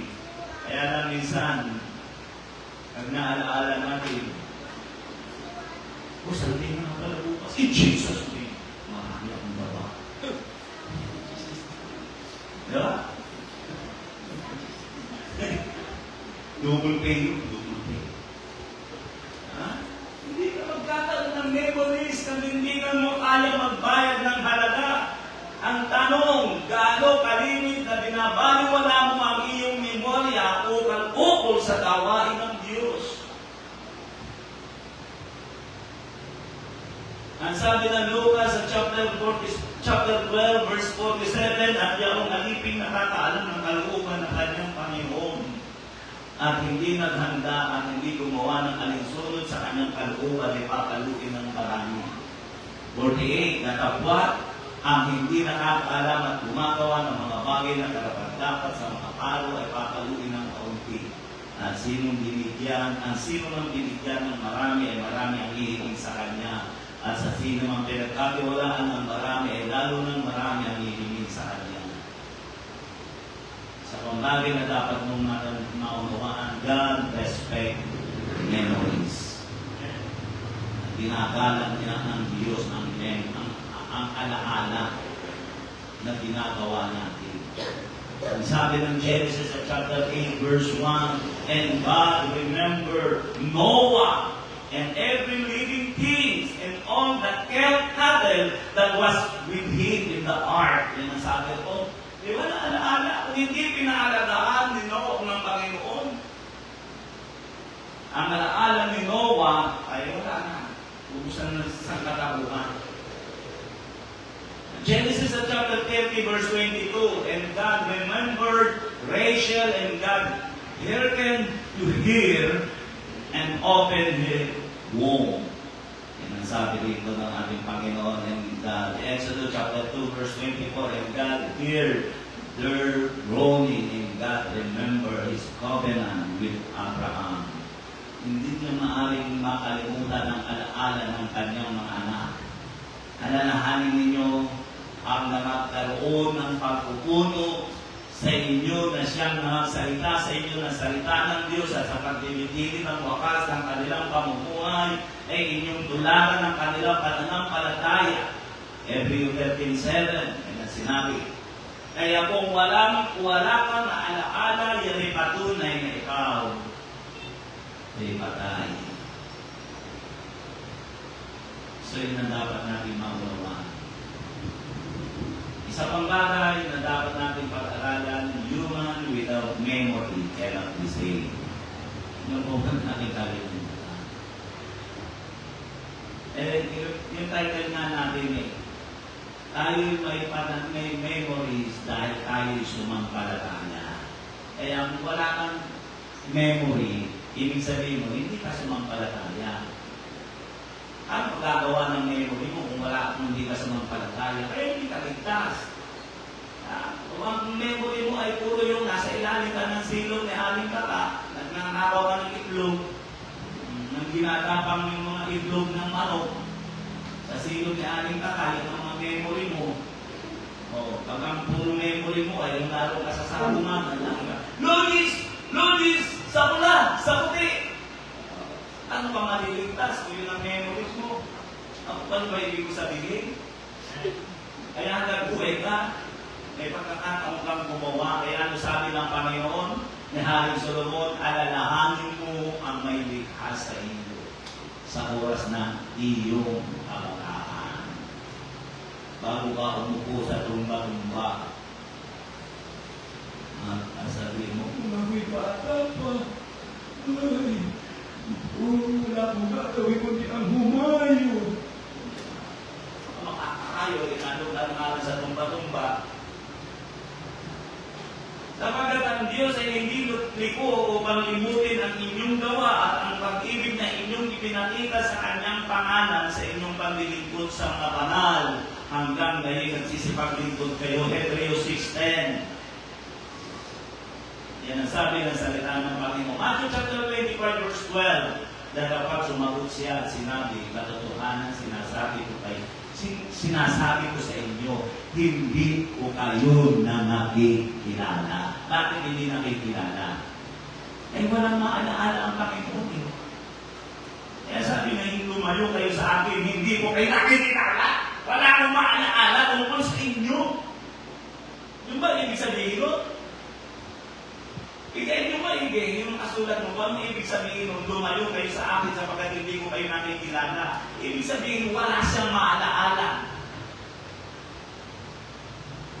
S2: Kaya lang minsan, pag naalaala natin, Sunday na pala bukas. In Jesus' name, marami akong baba. Diba? Double pay yun, double pay. Ha? Hindi ka magkakaroon ng memories kung hindi ka mo kaya magbayad ng halaga. Ang tanong, gaano kalimit na binabaliwala mo ang iyong memorya ukol sa gawain ng Diyos? Ang sabi ng Lucas sa chapter 12, verse 47, at yaong aliping nakakaalam ng kalooban ng kanyang Panginoon at hindi naghanda at hindi gumawa ng alinsunod sa kanyang kalooban ay papaluin ng marami. 48, natapwat ang hindi nakakaalam at gumagawa ng mga bagay na karapat-dapat sa mga paro ay papaluin ng kaunti. At sinong binigyan ng marami ay marami ang hihiging sa kanya. At sa sino mang pinagkatiwalaan ng marami ay lalo ng marami ang hihingin sa kanya. Sa pambagay na dapat mong maunawaan, God respect memories. Ginagalang niya ng Diyos ang alaala na ginagawa natin. Ang sabi ng Genesis sa chapter 8, verse 1, and God remembered Noah and every living thing and all the cattle that was with him in the ark. Yan ang sabi ko. Di ba naalaala? Kung hindi pinaalagaan ni Noah ng Panginoon, ang alaala ni Noah ay wala na. Ubusan na sa katabuhan. Genesis chapter 30, verse 22, and God remembered Rachel, and God hearkened to hear and opened her womb. Yan ang sabi dito ng ating Panginoon. And Exodus chapter 2, verse 24, and God heard their groaning, and God remembered His covenant with Abraham. Hindi niya maaaring makalimutan ang alaala ng kanyang mga anak. Alalahanin ninyo ang nagkaroon ng pagpupuno sa inyo na siyang nagsalita sa inyo ng salita ng Diyos at sa pagdilidili ng wakas ng kanilang pamumuhay ay inyong tularan ng kanilang pananampalataya. Hebrew 13:7 ay sinabi, kaya kung wala kang alaala, yan ay patunay na ikaw ay patay. So yun ang dapat natin maunawaan. Isa pang bagay na dapat natin pag-aralan, human without memory cannot be saved. Ano po ba natin kalimutan? Yung title nga natin tayo may memories dahil tayo sumampalataya. Kaya kung wala kang memory, ibig sabihin mo, hindi ka sumampalataya. Ano magagawa ng memory mo kung hindi ka sumampalataya? Kaya hindi ka ligtas. Kung ang memory mo ay puro yung nasa ilalim ka ng silong ni Aling Kaka, nagnanakaw ka ng itlog, nang ginagapang yung mga itlog ng manok, sa silong ni Aling Kaka, yung mga memory mo, o Pag ang puro memory mo ay yung laro ka sa sabungan, Lunis! Lunis! Sa pula! Sa puti! Ano pa maliligtas kung yun ang memories mo? Ano ba ibig ko sabihin? Kaya hanggang buhay ka, may pagkakataon kang gumawa. Kaya ano sabi ng Panginoon ni Haring Solomon, alalahanin mo ang may likha sa iyo sa oras na iyong kabataan. Bago ka umupo sa tumba-tumba, at sabihin mo, may bata pa. Ay, wala kong gagawin kundi ang humayo. Makakayo, inalog-alog sa tumba-tumba. Sapagkat ang Diyos ay hindi liko upang limutin ang inyong gawa at ang pag-ibig na inyong ipinakita sa kanyang pangalan sa inyong paglilingkod sa mga banal hanggang ngayon nagsisipaglingkod kayo. Hebrews 6:10. Yan ang sabi ng salita ng Panginoon. Matthew chapter 25 verse 12. Na dapat sumagot siya at sinabi, katotohanan sinasabi ko sa inyo, hindi ko kayo na nakikilala. Bakit hindi nakikilala? Eh walang maalaala ang Panginoon. Kaya sabi na hindi lumayo kayo sa akin, hindi ko kayo nakikilala. Wala akong maalaala tungkol sa inyo. Yung ba ibig sabihin nun? Ikaw yung maigay, yung kasulat mo, kung ano ibig sabihin nung lumayo kayo sa akin sapagkat hindi ko kayo nakikilala. Ibig sabihin, wala siyang maalaala.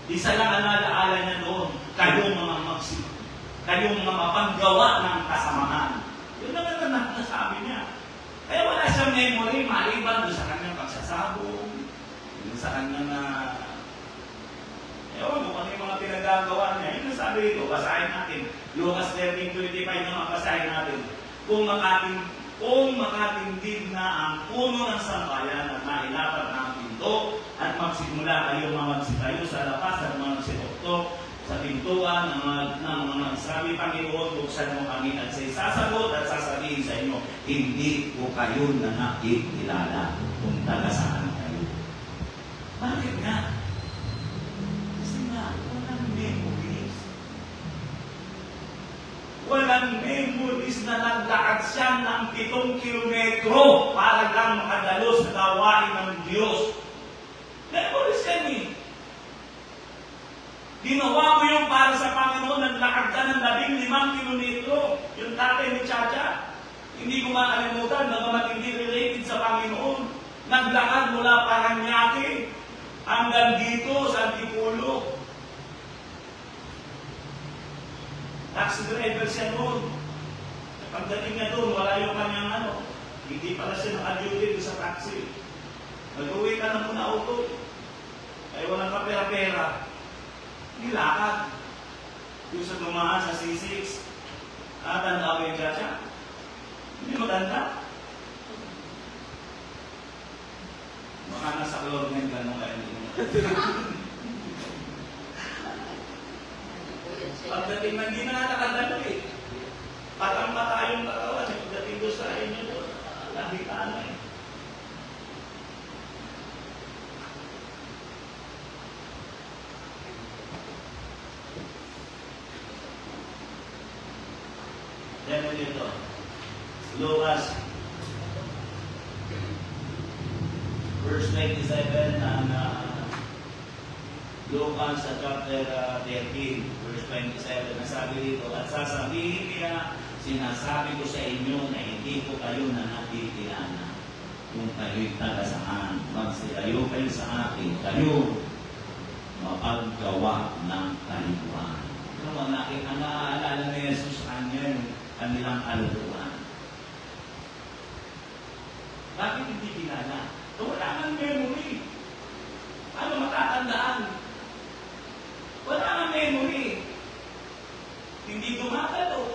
S2: Isa lang ang alaala niya doon, kayong mga mapanggawa ng kasamahan. Yun lang ang nasabi niya. Kaya wala siyang memory, maliban doon sa kanyang pagsasabong, doon sa kanyang ewan mo kung ano yung mga pinagagawa niya. Yun ang sabi dito, basahin natin. Lucas 13:25 naman, basahin natin. Kung makatindig na ang puno ng sambayan at mailapat na ang pinto at magsimula kayong mamagsitayo sa labas at magsituktok sa pintuan ng mga sabi, Panginoon, buksan mo kami at siya'y sasagot at sasabihin sa inyo, hindi ko kayo na nakikilala kung taga saan kayo. Bakit nga? Walang memories na naglakad siya ng 7 kilometro para lang makadalo sa gawain ng Diyos. Memories yan eh. Ginawa mo yung para sa Panginoon, naglakad ka ng 15 kilometro. Yung tatay ni Chacha, hindi ko makalimutan, bagamat hindi related sa Panginoon. Naglakad mula Paranaque hanggang dito sa Antipolo. Taxi driver siya noon. Pagdating niya doon, wala yung kanyang hindi pala siya naka-duty sa taxi. Mag-uwi ka na muna auto. Ay walang kapera-pera. Nilakad. Yung sa dumaan sa C6. Tanda ko yung Chacha. Hindi maganda. Baka nasa chlorine ka nung kaya hindi mo. Pagdating na hindi na nakakadalo eh. Patang-pata yung katawan eh. Pagdating doon sa inyo doon, lahitaan na eh. Yan dito. Lucas verse 27 and Lucas sa chapter 13, verse 27, nasabi dito, at sasabihin niya, sinasabi ko sa inyo na hindi ko kayo na nakikilala kung kayo'y taga saan. Magsilayo kayo sa akin, kayo mapaggawa ng kaliwan. Ano ang naaalala ni Jesus sa kanya yung kanilang kalutuan. Bakit hindi kilala? Wala nang memory. Ano matatandaan? Wala nang memory. Hindi gumagalo.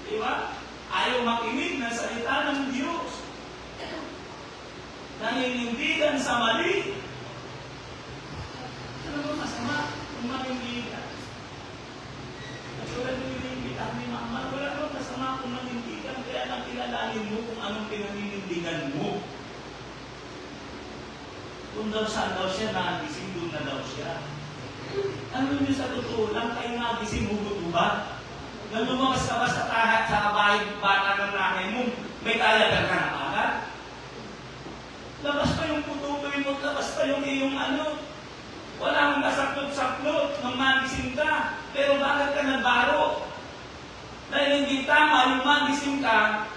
S2: Di ba? Ayaw makinig ng salita ng Diyos. Nanginindigan sa mali. Ano ba masama kung manindigan? Katulad ng inimbitan ni Mama, wala ba masama kung manindigan? Kaya lang kilalanin mo kung anong pinanindigan mo. Kung daw saan daw siya nagising, doon na daw siya. Ano nyo sa totoo lang, kayo nagising hugot mo ba? Nang lumabas ka ba sa tahat, sa bahay, bata ng nanay mo, may kalagan ka na agad? Labas pa yung putuloy mo, labas pa yung iyong ano. Wala kang kasaklot-saklot nang magising ka. Pero bakit ka nagbaro? Dahil hindi tama yung magising ka,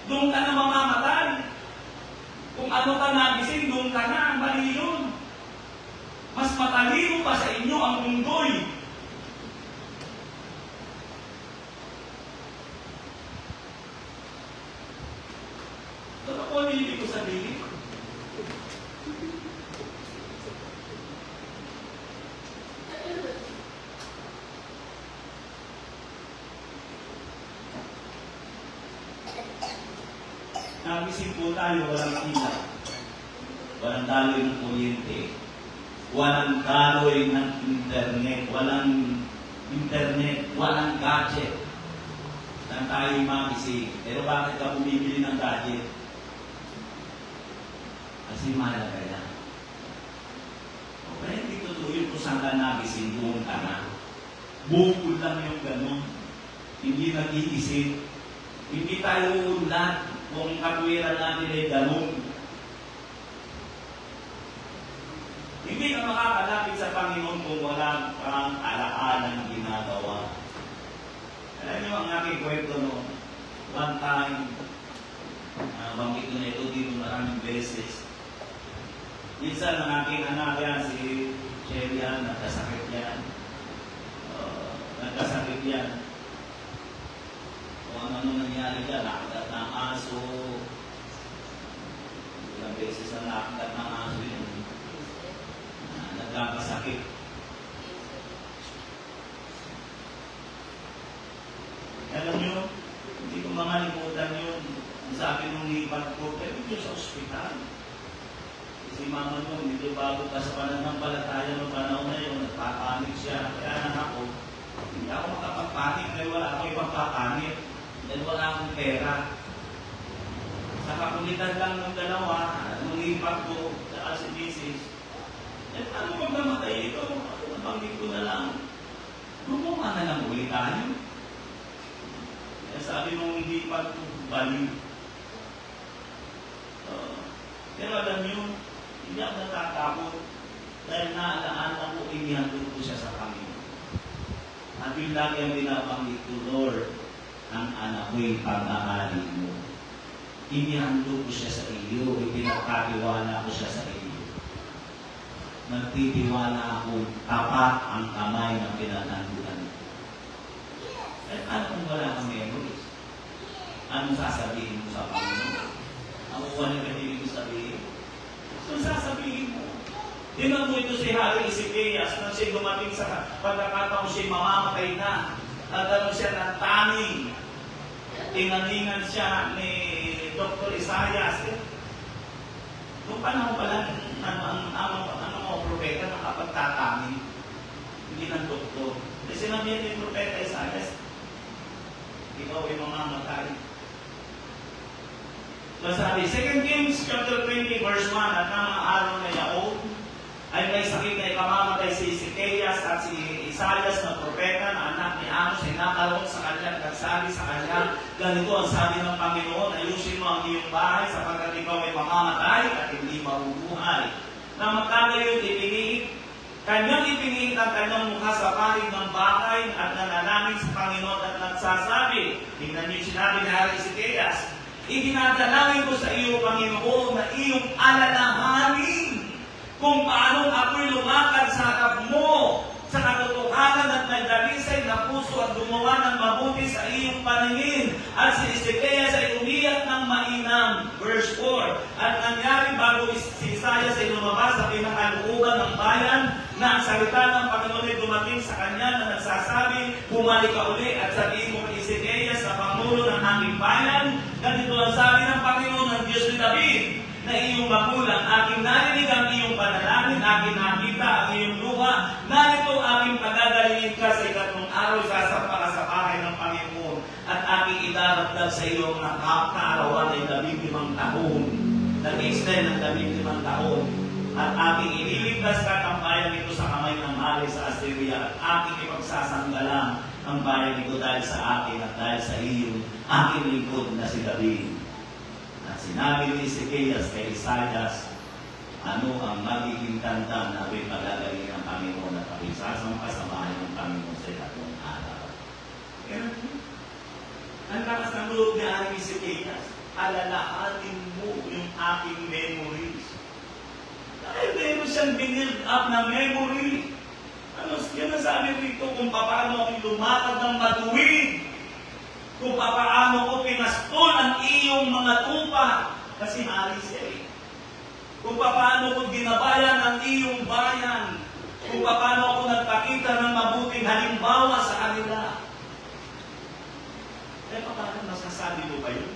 S2: doon ka na mamamatay. Kung ano ka nagising, doon ka na. Mali yun. Mas matalino pa sa inyo ang unggoy. Pero kung ano ibig ko sabihin? Nagising po tayo, walang ilaw, walang daloy ng kuryente, walang daloy ng internet, walang gadget. Nang tayo magising. Pero bakit ka bumibili ng gadget? Kasi mahalaga yan. O kaya hindi totoo yun kung saan ka nagising, doon ka na. Bukod lang yung ganun. Hindi nag-iisip. Hindi tayo uunlad kung katwiran natin ay ganun. Hindi ka makakalapit sa Panginoon kung wala kang alaalang ginagawa. Alam niyo ang aking kwento noon. One time, banggit ko na ito dito maraming beses. Minsan ang aking anak yan, si Shelly yan, nagkasakit yan. Nagkasakit yan. Kung ano nangyari dyan, nakagat ng aso. Ilang beses na nakagat ng aso yun. Nagkakasakit. Alam nyo, hindi ko mamalimutan yun. Ang sabi nung lipat ko, pero yun sa ospital. Si mama nyo, dito bago pa sa pananampalataya ng panahon na yun, nagpapanik siya. Kaya na ako, hindi ako makapagpanik dahil wala ako ipagpapanik. Dahil wala akong pera. Sa kakulitan lang ng dalawa, nung lipat ko, sa si Mrs. Ano pag namatay ito? Nabanggit ko na lang. Gumawa na lang ulit tayo. Kaya sabi nung lipat ko, baliw. Pero alam nyo, hindi ako natatakot dahil naalala ko, inihandog ko siya sa Panginoon. At yung lagi ang binabanggit ko, Lord, ang anak ko'y pag-aari mo. Inihandog ko siya sa iyo, ipinagkatiwala ko siya sa iyo. Nagtitiwala ako, tapat ang kamay na pinanandugan ko. At ano kung wala kang memories? Anong sasabihin mo sa Panginoon? Ako kung ano yung ibig sabihin? So sasabihin mo. Tinan mo ito si Hari Ezekias nang siya dumating sa pagkakataon siya mamamatay na. At ano siya ng taning. Tinaningan siya ni Dr. Isaias. Noong panahon pa lang, ang propeta nakapagtataning. Hindi ng doktor. Kasi sinabi ni propeta Isaias, ikaw ay mamamatay. So sabi, 2 Kings chapter 20 verse 1, at ng mga araw na yaon, ay may sakit na ikamamatay si Ezekias at si Isaias na propeta na anak ni Amos ay nakaroon sa kanya at nagsabi sa kanya, ganito ang sabi ng Panginoon, ayusin mo ang iyong bahay sapagkat ikaw ay mamamatay at hindi mabubuhay. Na magkagayon kanyang ipinihit ang kanyang mukha sa panig ng bahay at nanalangin sa Panginoon at nagsasabi, tingnan niyo sinabi ni Hari Ezekias, itinadalangin ko sa iyo, Panginoon, na iyong alalahanin kung paano ako'y lumakad sa harap mo sa katotohanan at nagdalisay na puso at gumawa ng mabuti sa iyong paningin. At si Ezekias ay umiyak ng mainam. Verse 4, at nangyari bago si Isaias ay lumabas sa pinakaluugan ng bayan na ang salita ng Panginoon ay dumating sa kanya na nagsasabi, bumalik ka uli at sabihin mo kay Ezekias na pangulo ng aming bayan, ganito ang sabi ng Panginoon ng Diyos ni David, na iyong magulang, aking narinig ang iyong panalangin, aking nakita ang iyong luha, narito aking pagagalingin ka sa ikatlong araw, sasampa ka sa bahay ng Panginoon, at aking idaragdag sa iyo ang kaarawan ay 15 taon, nag-extend ng 15 taon, at aking ililigtas ka ang bayan nito sa kamay ng umalis sa Assyria at aking ipagsasanggalang ang bayan ito dahil sa akin at dahil sa iyo, aking lingkod na si David. At sinabi ni Ezekias kay Isaias, ano ang magiging tanda na ako'y pagagaling ng Panginoon at ako'y sasampasamahin ng Panginoon sa ilang araw. Kaya ang lakas ng loob ni Aling Ezekias, alalahanin mo yung aking memories. Dahil meron siyang binild up na memory. Ano, yan ang sabi rito kung paano ako lumakad ng matuwid. Kung paano ko pinastol ang iyong mga tupa. Kasi hari siya eh. Kung paano ko ginabayan ang iyong bayan. Kung paano ako nagpakita ng mabuting halimbawa sa kanila. Eh, paano masasabi mo ba yun?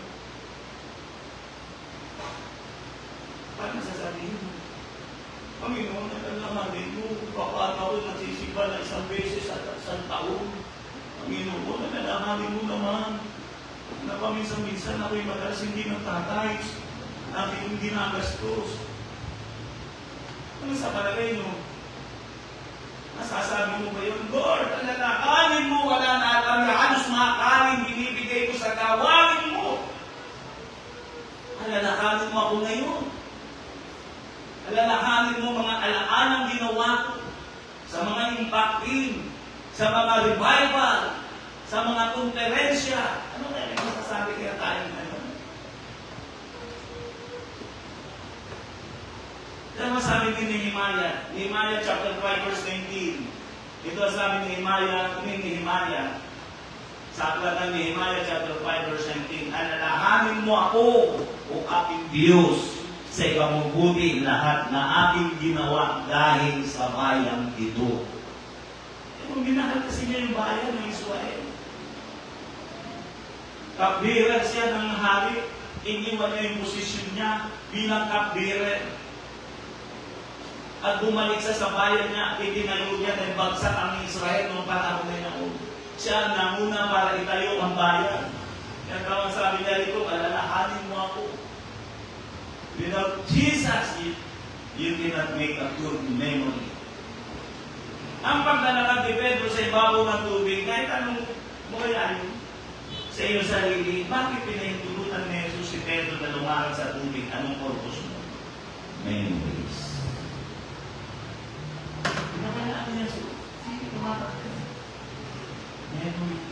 S2: Paano masasabi mo? Panginoon, naglalamanin mo, paano ako nagsisimba na isang beses at isang taon. Panginoon, naglalamanin mo naman na paminsan-minsan ako'y madalas hindi nagtatay, aking hindi nagastos. Ano sa palagay nyo? Nasasabi mo ba yun? Lord, alalahanin mo, wala na kami, halos mga kanin binibigay ko sa gawain mo. Alalahanin mo ako ngayon. Alalahanin mo mga alaalang ginawa ko sa mga impacting, sa mga revival, sa mga konferensya. Ano kaya masasabi kaya tayo ngayon? Kaya masabi ni Nehemiah chapter 5 verse 19. Ito ang sabi ni Nehemiah, sa aklat ng Nehemiah chapter 5 verse 19, alalahanin mo ako, o aking Diyos, sa ikabubuti lahat na ating ginawa dahil sa bayang ito. Kung ginahal kasi niya yung bayan ng Israel. Kapbirer siya ng hari, iniwan niya yung posisyon niya bilang kapbirer. At bumalik siya sa bayan niya, itinayo niya na bagsak ang Israel noong panahon na yun. Siya nanguna para itayo ang bayan. Kaya tawag sabi niya rito, alalahanin mo ako. Without Jesus, you cannot make a good memory. Ang paglalakad ni Pedro sa ibabaw ng tubig, kahit anong mukhayan sa iyong sarili, bakit pinahintulutan ni Jesus si Pedro na lumakad sa tubig? Anong purpose mo? Memories. Pinakalaan niya siya. Sige, lumakad ka. Memories.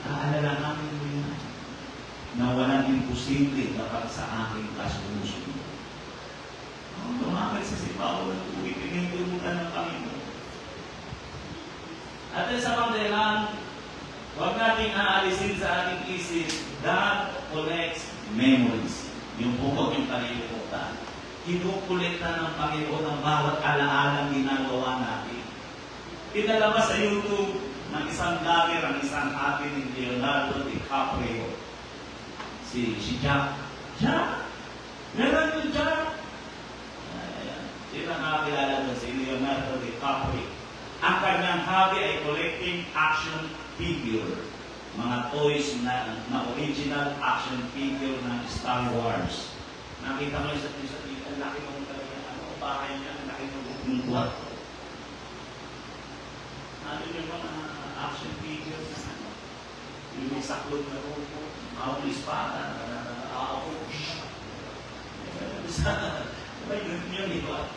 S2: Aalalahanin mo yun na walang imposible kapag sa aking kasunod. Lumakad sa sipaw ng tubig, pinintulutan ng Panginoon. At sa pangdahilan, huwag nating aalisin sa ating isip, that collects memories. Yung bukod yung kalilimutan. Kinukulekta ng Panginoon ang bawat alaalang ginagawa natin. Pinalabas sa YouTube ng isang vlogger, ang isang happy ni Leonardo DiCaprio. Si Jack. Jack! Meron yung Jack! Sino ang nakakilala doon? Si Leonardo DiCaprio. Ang kanyang hobby ay collecting action figure. Mga toys na original action figure ng Star Wars. Nakita mo sa ang laki ng talaga, bahay niya, ang laki ng kwarto. Ano yung mga action figure na yung may saklod na rupo, mga espada, ako. Yun, iba.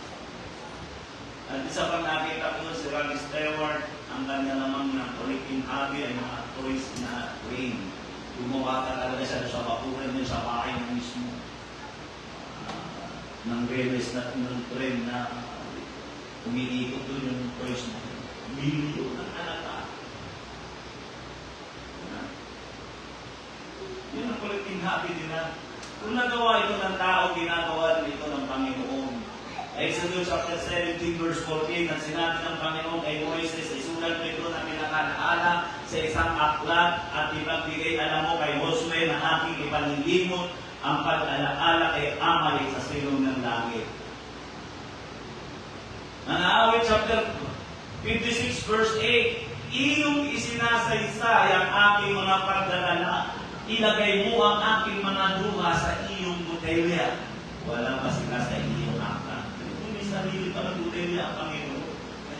S2: At isa pang nakita ko si Ronnie Stewart, ang kanya namang collecting hobby ay mga toys na train. Gumawa ka talaga siya sa bakuran niya sa bahay na mismo. Nang realize na ng train na umiikot doon yung toys na milyon ng alata. Yun ang collecting hobby nila. Kung nagawa ito ng tao, ginagawa rin ito ng Panginoon. Exodus chapter 17 verse 14, at sinabi ng Panginoon kay Moises, isulat mo ito na pinakalaala sa isang aklat at ipagbigay alam mo kay Josue na aking ipanilimot ang pag-alaala kay Amalek sa silong ng langit. Nanaawit chapter 56 verse 8, iyong isinasaysay ang aking mga pagdadala, ilagay mo ang aking mga luha sa iyong botelya. Wala pa sila sa iyong akta. Kung may sarili pa ng botelya ang Panginoon,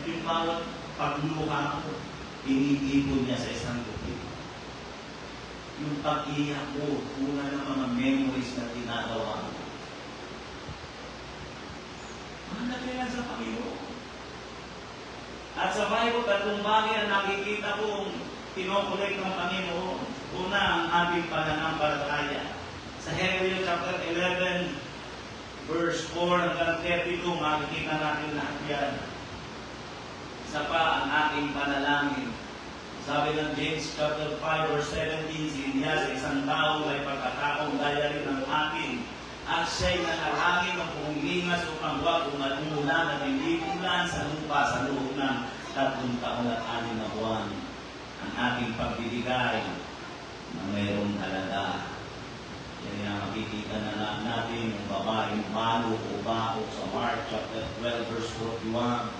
S2: yung bawat pagluha ko, iniipon niya sa isang lupi. Yung pag-iyak ko, una ng mga memories na ginagawa ko. Mahal yan sa Panginoon. At sa Bible, tatlong bagay ang nakikita kong kinokolek ng Panginoon. Una, ang ating pananampalataya. Sa Hebrew chapter 11, verse 4 hanggang 32, makikita natin lahat yan. Isa pa ang ating panalangin. Sabi ng James chapter 5 verse 17, siniya sa isang tao ay pagkataong gaya rin ng akin. At siya'y nanalangin ng pumilingas upang wag umula na nilikulan sa lupa sa loob ng 3 taon at 6 na buwan. Ang ating pagbibigay na mayroong halaga. Yan ang makikita na lang natin yung babaeng malo o bako sa Mark chapter 12 verse 41.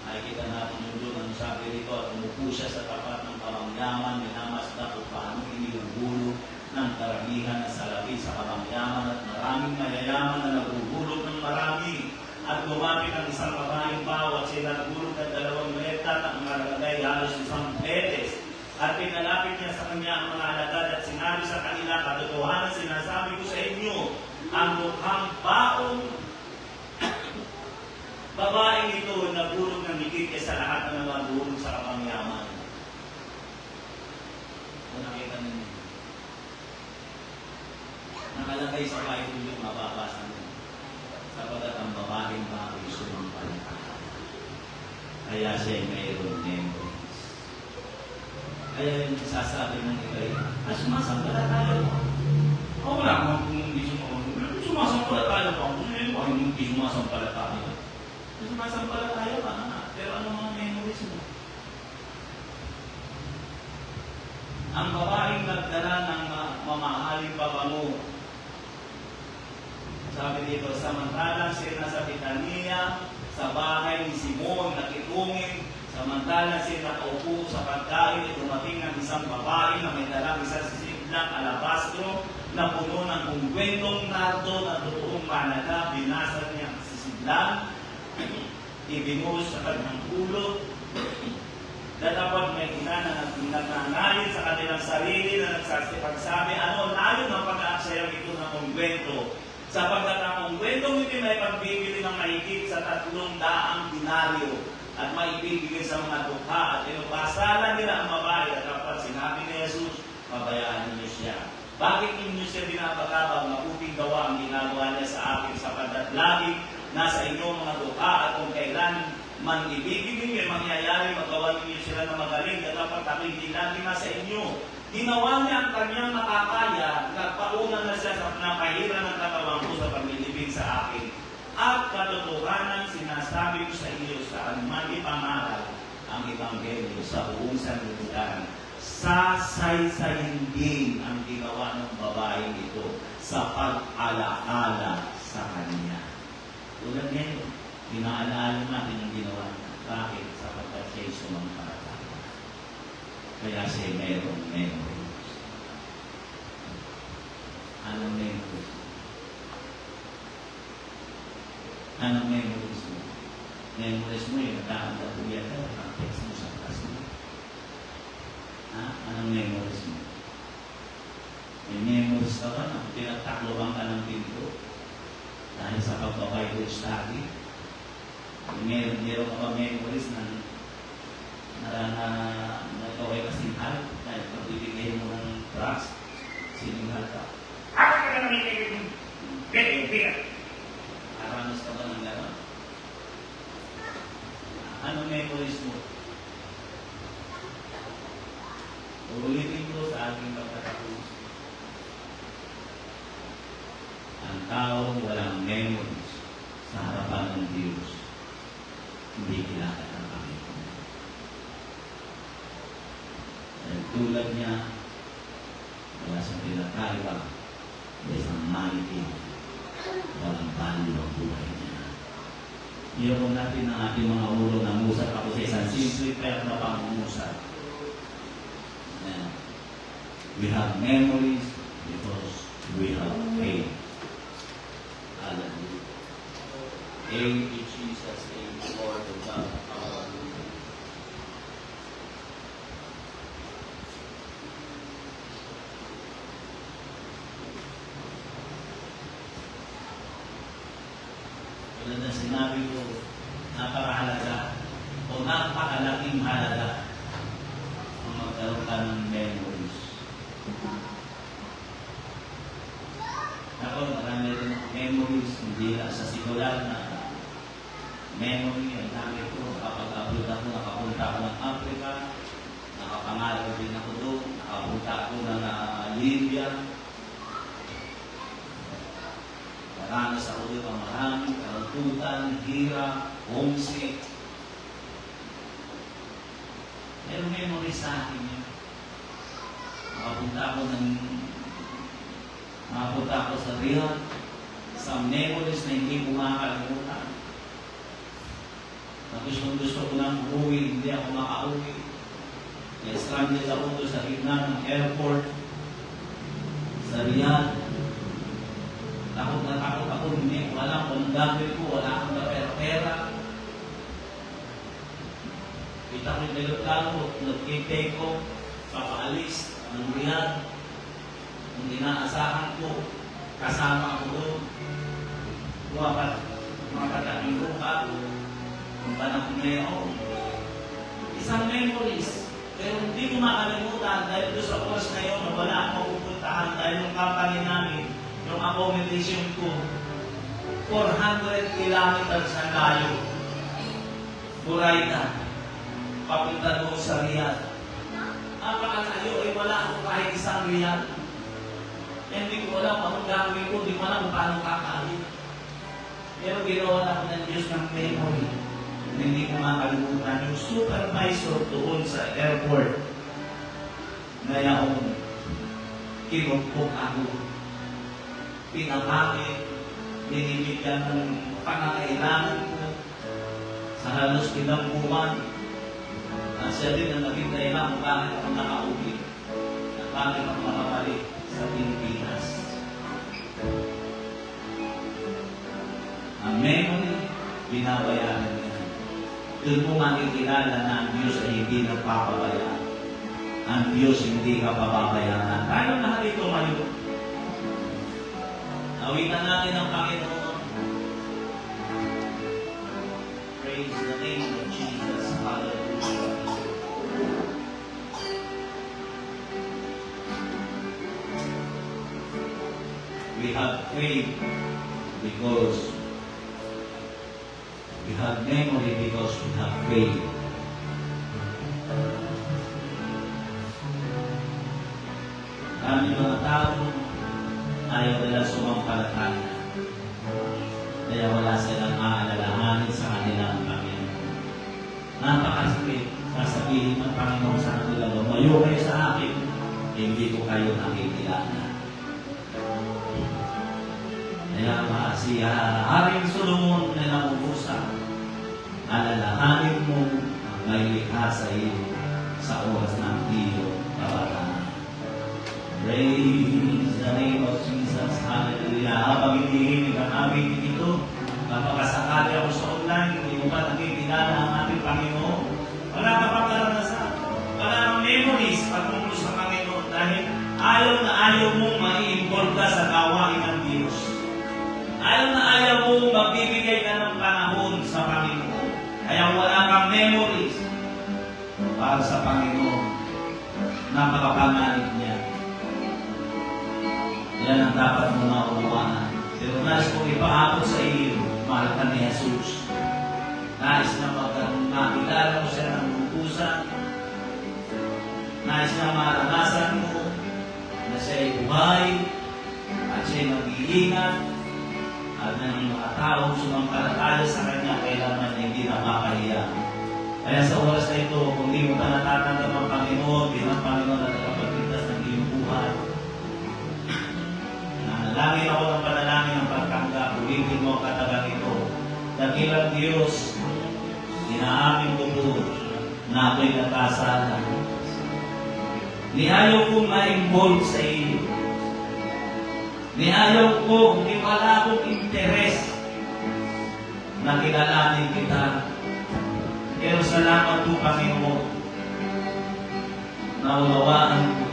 S2: Nakikita natin yung doon, ang sabi rito, at umupo siya sa tapat ng kamangyaman, minamasdan kung paano iniugulo ng karamihan na salapi sa kamangyaman at maraming mayayaman na nagugulo ng marami. At lumapit ang isang babaeng bawa at sila nagulog ng 2 metra at ang maragay halos 1 betes. At pinalapit niya sa kanya ang mga alagad at sinabi sa kanila, katotohanan sinasabi ko sa inyo, ang mukhang baong babaeng ito nagulog ng higit sa lahat ng mga nagulog sa kamangyaman. Kung nakita ninyo, nakalagay sa Bible yung mababasa nyo. Sapagat ang babaeng babae sumampalataya. Kaya siya mayroon memories. Kaya yung sasabi ng iba, sumasampalataya mo. O wala naman kung hindi sumasampalataya pa. Kung hindi sumasampalataya. Sumasampalataya pa nga. Pero ano mga memories mo? Ang babaeng nagdala ng mamahaling babango. Sabi dito, samantalang sila sa Betania, sa bahay ni Simon, nakitungin, samantalang sila nakaupo sa pagkain, at dumating ng isang babae na may dalang isang sisidlang alabastro na puno ng ungkwentong nardo na totoong mahalaga, binasag niya ang sisidlang, ibinuhos sa kanyang ulo, datapot may ina na nagnangalit sa kanilang sarili na nagsasipagsabi, ano layo ng pag-aaksayang ito ng ungkwento, sapagkat ang ungkwentong ito may pagbibili ng mahigit sa 300 dinaryo at maibibigay sa mga dukha at inupasalan nila ang babae at dapat sinabi ni Jesus, pabayaan niyo siya. Bakit ninyo siya dinapagabang? Mabuting gawa ang ginagawa niya sa akin sapagkat lagi nasa inyong mga dukha at kung kailan man ibibigay niyo, mangyayari, magawa ninyo sila na magaling at dapat ako'y lagi nasa inyo. Ginawa niya ang kanyang makakaya, nagpauna na siya sa napahiran ng katawan ko sa paglilibing sa akin. At katotohanan sinasabi ko sa inyo sa anumang ipangaral ang Ebanghelyo sa buong sanlibutan. Sasaysayin din ang ginawa ng babaeng ito sa pag-alaala sa kanya. Tulad ngayon, pinaalala natin ang ginawa niya. Bakit? Sapagkat siya'y sumampalataya. Kaya siya mayroong memories. Anong memories? Anong memories mo? Memories mo yung nagkakanda po yan ang text mo sa class mo. Anong memories mo? May memories ka ba na pinagtakloban ka ng pinto dahil sa pagbabible study? Meron ka ba memories na ikaw ay kasinghal dahil pagbibigay mo ng trust, sininghal ka?
S1: Ako ka na namin bigat.
S2: Aranas ka ba ng gano'n? Anong memories mo? Ulitin ko sa aking pagkatapos. Ang taong walang memories sa harapan ng Diyos, hindi kilala ng Panginoon. Dahil tulad niya, wala siyang pinakaiba, isang manitin, walang value ang buhay niya. Iyon natin ang ating mga ulo na musat ako sa isang simple pero na pang-musat. We have memories because we have faith. Hallelujah. Amen to Jesus, amen to Lord of God. Hallelujah. na sinabi ko, napakahalaga o napakalaking halaga ang magkaroon ka ng memories. Ako, marami rin memories, hindi lang sa sikular na memory, ang dami ko, kapag-upload ako, nakapunta ako ng Africa, nakapangalan din ako doon, nakapunta ako ng Libya, naranas ako doon ang maraming kalungkutan, hirap, homesick. Pero memory sa akin yun. Nakapunta ako sa Riyadh, sa memories na hindi ko makakalimutan. Na gusto ko nang umuwi, hindi ako makauwi. Na-stranded ako doon sa gitna ng airport sa Riyadh. Takot na takot ako, hindi ko alam kung gagawin ko, wala akong pera. Kita ko yung nilagplano, nag-take ko, papaalis ng Riyadh. Kung inaasahan ko, kasama ako doon. Mga katabing ko ako. Kung panahon ngayon, isang memories. Pero hindi ko makalimutan dahil doon sa oras na yun na wala akong pupuntahan dahil yung company namin, yung accommodation ko, 400 kilometers ang layo. Buraida, papunta doon sa Riyadh. Napakalayo ay wala akong kahit isang Riyadh. Hindi ko alam anong gagawin ko, hindi ko alam kung paano kakali. Pero ginawa ako ng Diyos ng memory. Hindi ko makalimutan yung supervisor doon sa airport na yaong kinumpok ako. Pinapakit, binibigyan ng pangangailangan ko sa halos ilang buwan. At siya din ang naging dahilan kung bakit ako nakauwi at bakit ako nakabalik sa Pilipinas. Ang memory, binabayaran niya. Doon mo makikilala na ang Diyos ay hindi nagpapabayaan. Ang Diyos hindi ka papabayaan. Tayo lahat ito ngayon. Awitan natin ang Panginoon. Praise the name of Jesus. Hallelujah. We have faith because we have memory because we have faith. Kami mga tao, ayaw nila sumampalataya. Kaya wala silang aalalahanin sa kanilang Panginoon. Napakasakit, sasabihin ng Panginoon sa kanila, lumayo kayo sa akin, hindi ko kayo nakikilala. Kaya si Haring Solomon na namubusa, alalahanin mo ang may likha sa iyo sa oras ng iyo kabataan. Praise the name of Jesus. Hallelujah. Habang inihinig ang aming ito, kapagkasakali ako sa online, hindi mo pa nakikilala ang ating Panginoon. Wala ka pang karanasan. Wala kang memories patungkol sa Panginoon dahil ayaw mong ma-involve ka sa gawain ng Diyos. Ayaw mong magbibigay ka ng panahon sa Panginoon. Kaya wala kang memories para sa Panginoon. Napakapangalit niya. Yan ang dapat mo maunawaan. Pero nais kong ipaabot sa iyo, mahal ka ni Jesus. Nais na makilala mo siya ng lubusan. Nais na maranasan mo na siya'y buhay at siya'y mag-iingat at ng mga taong sumampalataya sa Kanya kailangan hindi napapahiya. Kaya sa oras na ito, kung di mo pa natatanggap ang Panginoon, bilang Panginoon na tagapagligtas ng iyong buhay, nanalangin ako ng panalangin ng pagtanggap, ulitin mo ang katagang ito. Dakilang Diyos, inaamin ko po na ako'y nakasala. Ni ayaw kong ma-involve sa iyo. Ni ayaw ko, ni wala akong interes na kilalanin kita. Pero salamat po, Panginoon, naunawaan ko.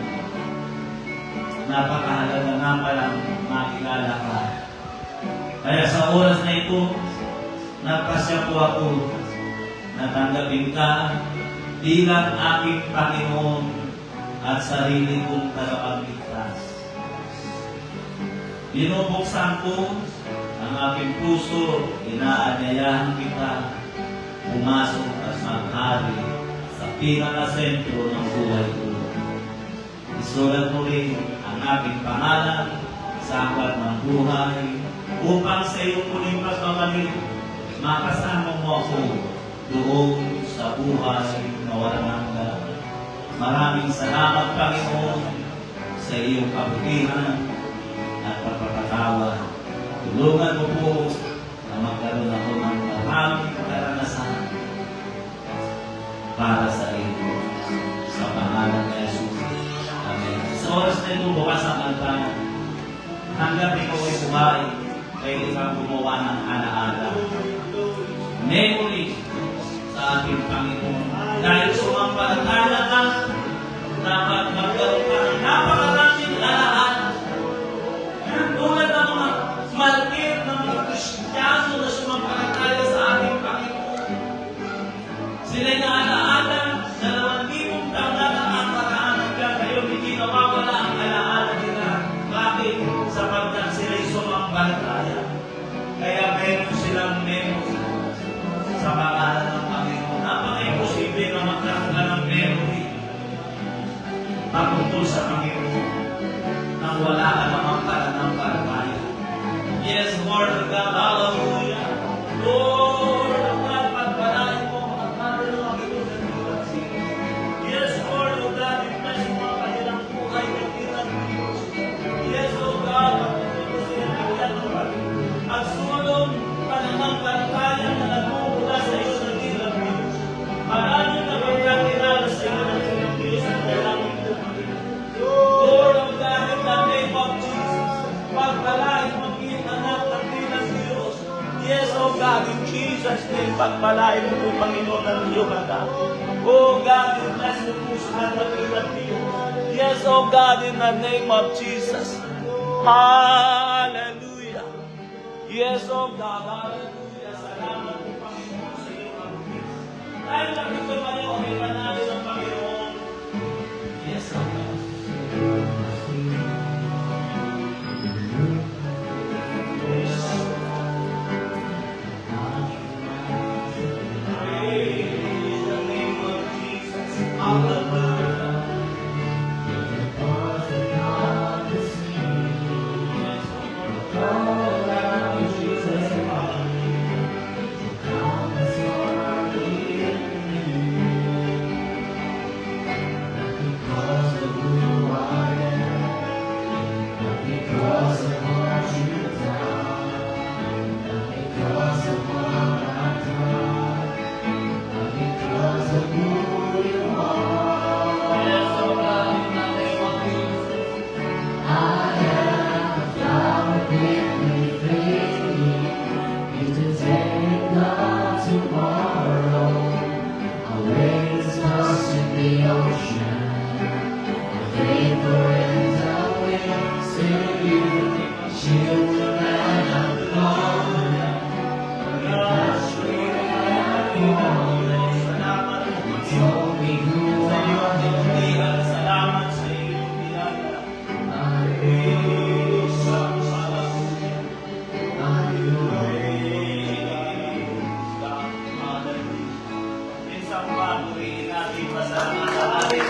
S2: Napakahalaga nga palang makilala ka. Kaya sa oras na ito, nagpasya po ako na tanggapin ka bilang aking Panginoon at sarili kong tagapagligtas. Binubuksan ko ang aking puso, inaanyayahan kita pumasok at maghari sa pinakasentro ng buhay ko. Isulat mo rin ang aking pangalan sa aklat ng buhay upang sa iyong muling pagbabalik, makasama mo ako doon sa buhay na walang hanggan. Maraming salamat, Panginoon, sa iyong kabutihan at pagpapatawad. Tulungan mo po na magkaroon ako ng maraming karanasan para sa iyo. Sa pangalan ni Jesus. Amen. Sa oras na ito, bukas ang altar. Hanggang ikaw ay buhay, pwede kang gumawa ng alaala. Memory sa ating Panginoon. Dahil sumampalataya ka, dapat magkaroon ka ng napakaraming alaala. Tulad ng mga martir ng mga Kristiyano na sumampalataya sa ating Panginoon. Sila'y naalaala, 2,000 taon na ang paraan hanggang ngayon, hindi nawawala ang alaala nila. Bakit? Sapagkat sila'y sumampalataya. Kaya meron silang memory sa pangalan ng Panginoon. Napaka-imposible na magkaroon ka ng memory patungkol sa Panginoon nang wala ka namang pananampalataya. Yes, Lord of God, hallelujah. Lord of God, pagpalain mo mga Father ng Panginoon ng Diyos. Yes, Lord of God, i-bless mo ang kanilang buhay ng ilang Diyos. Yes, oh God, pagpapalin sila ng ilang Diyos. At sulong pananampalataya na nagmumula sa iyo ng ilang Diyos. Maraming na pagkakilala sa iyo ng ilang Diyos at dalangin ko, Panginoon. Lord of God, in the name of Jesus, pagpalain mo ang anak ng ilang Diyos. Yes, oh God, in Jesus' name, pagpalain mo po, Panginoon, ang iyong anak. Oh God, in bless the puso ng ilang Diyos. Yes, oh God, in the name of Jesus. Hallelujah. Yes, oh God, hallelujah. Salamat po, Panginoon, sa iyong pagpapalin. Dahil nakita ba niyo ang ipanali ng Panginoon? Yes, oh God. Praise the name of Jesus. Hallelujah. Salamat sa iyong biyaya. Minsan pa, purihin natin masalamat sa ating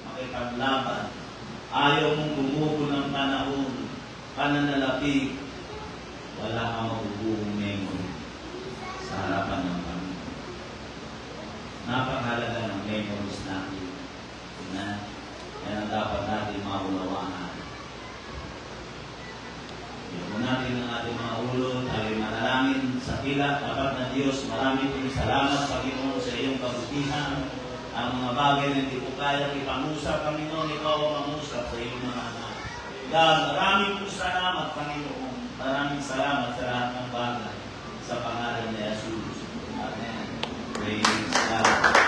S2: makipaglaban, ayaw mong gumugo ng panahon, pananalapi, wala kang mabubuong memory sa harapan ng Panginoon. Napakahalaga ng memories natin na yan ang dapat natin maunawaan. Ipo natin ang ating mga ulo, tayo manalangin sa pila, tapat na Diyos, maraming salamat, Panginoon, sa iyong kabutihan. Ang mga bagay na hindi ko kayang ipangusap, Panginoon, ikaw ang mangusap sa iyong mga anak. God, maraming salamat, Panginoon. Maraming salamat sa lahat ng bagay sa pangalan ni Jesus. Amen. Praise God.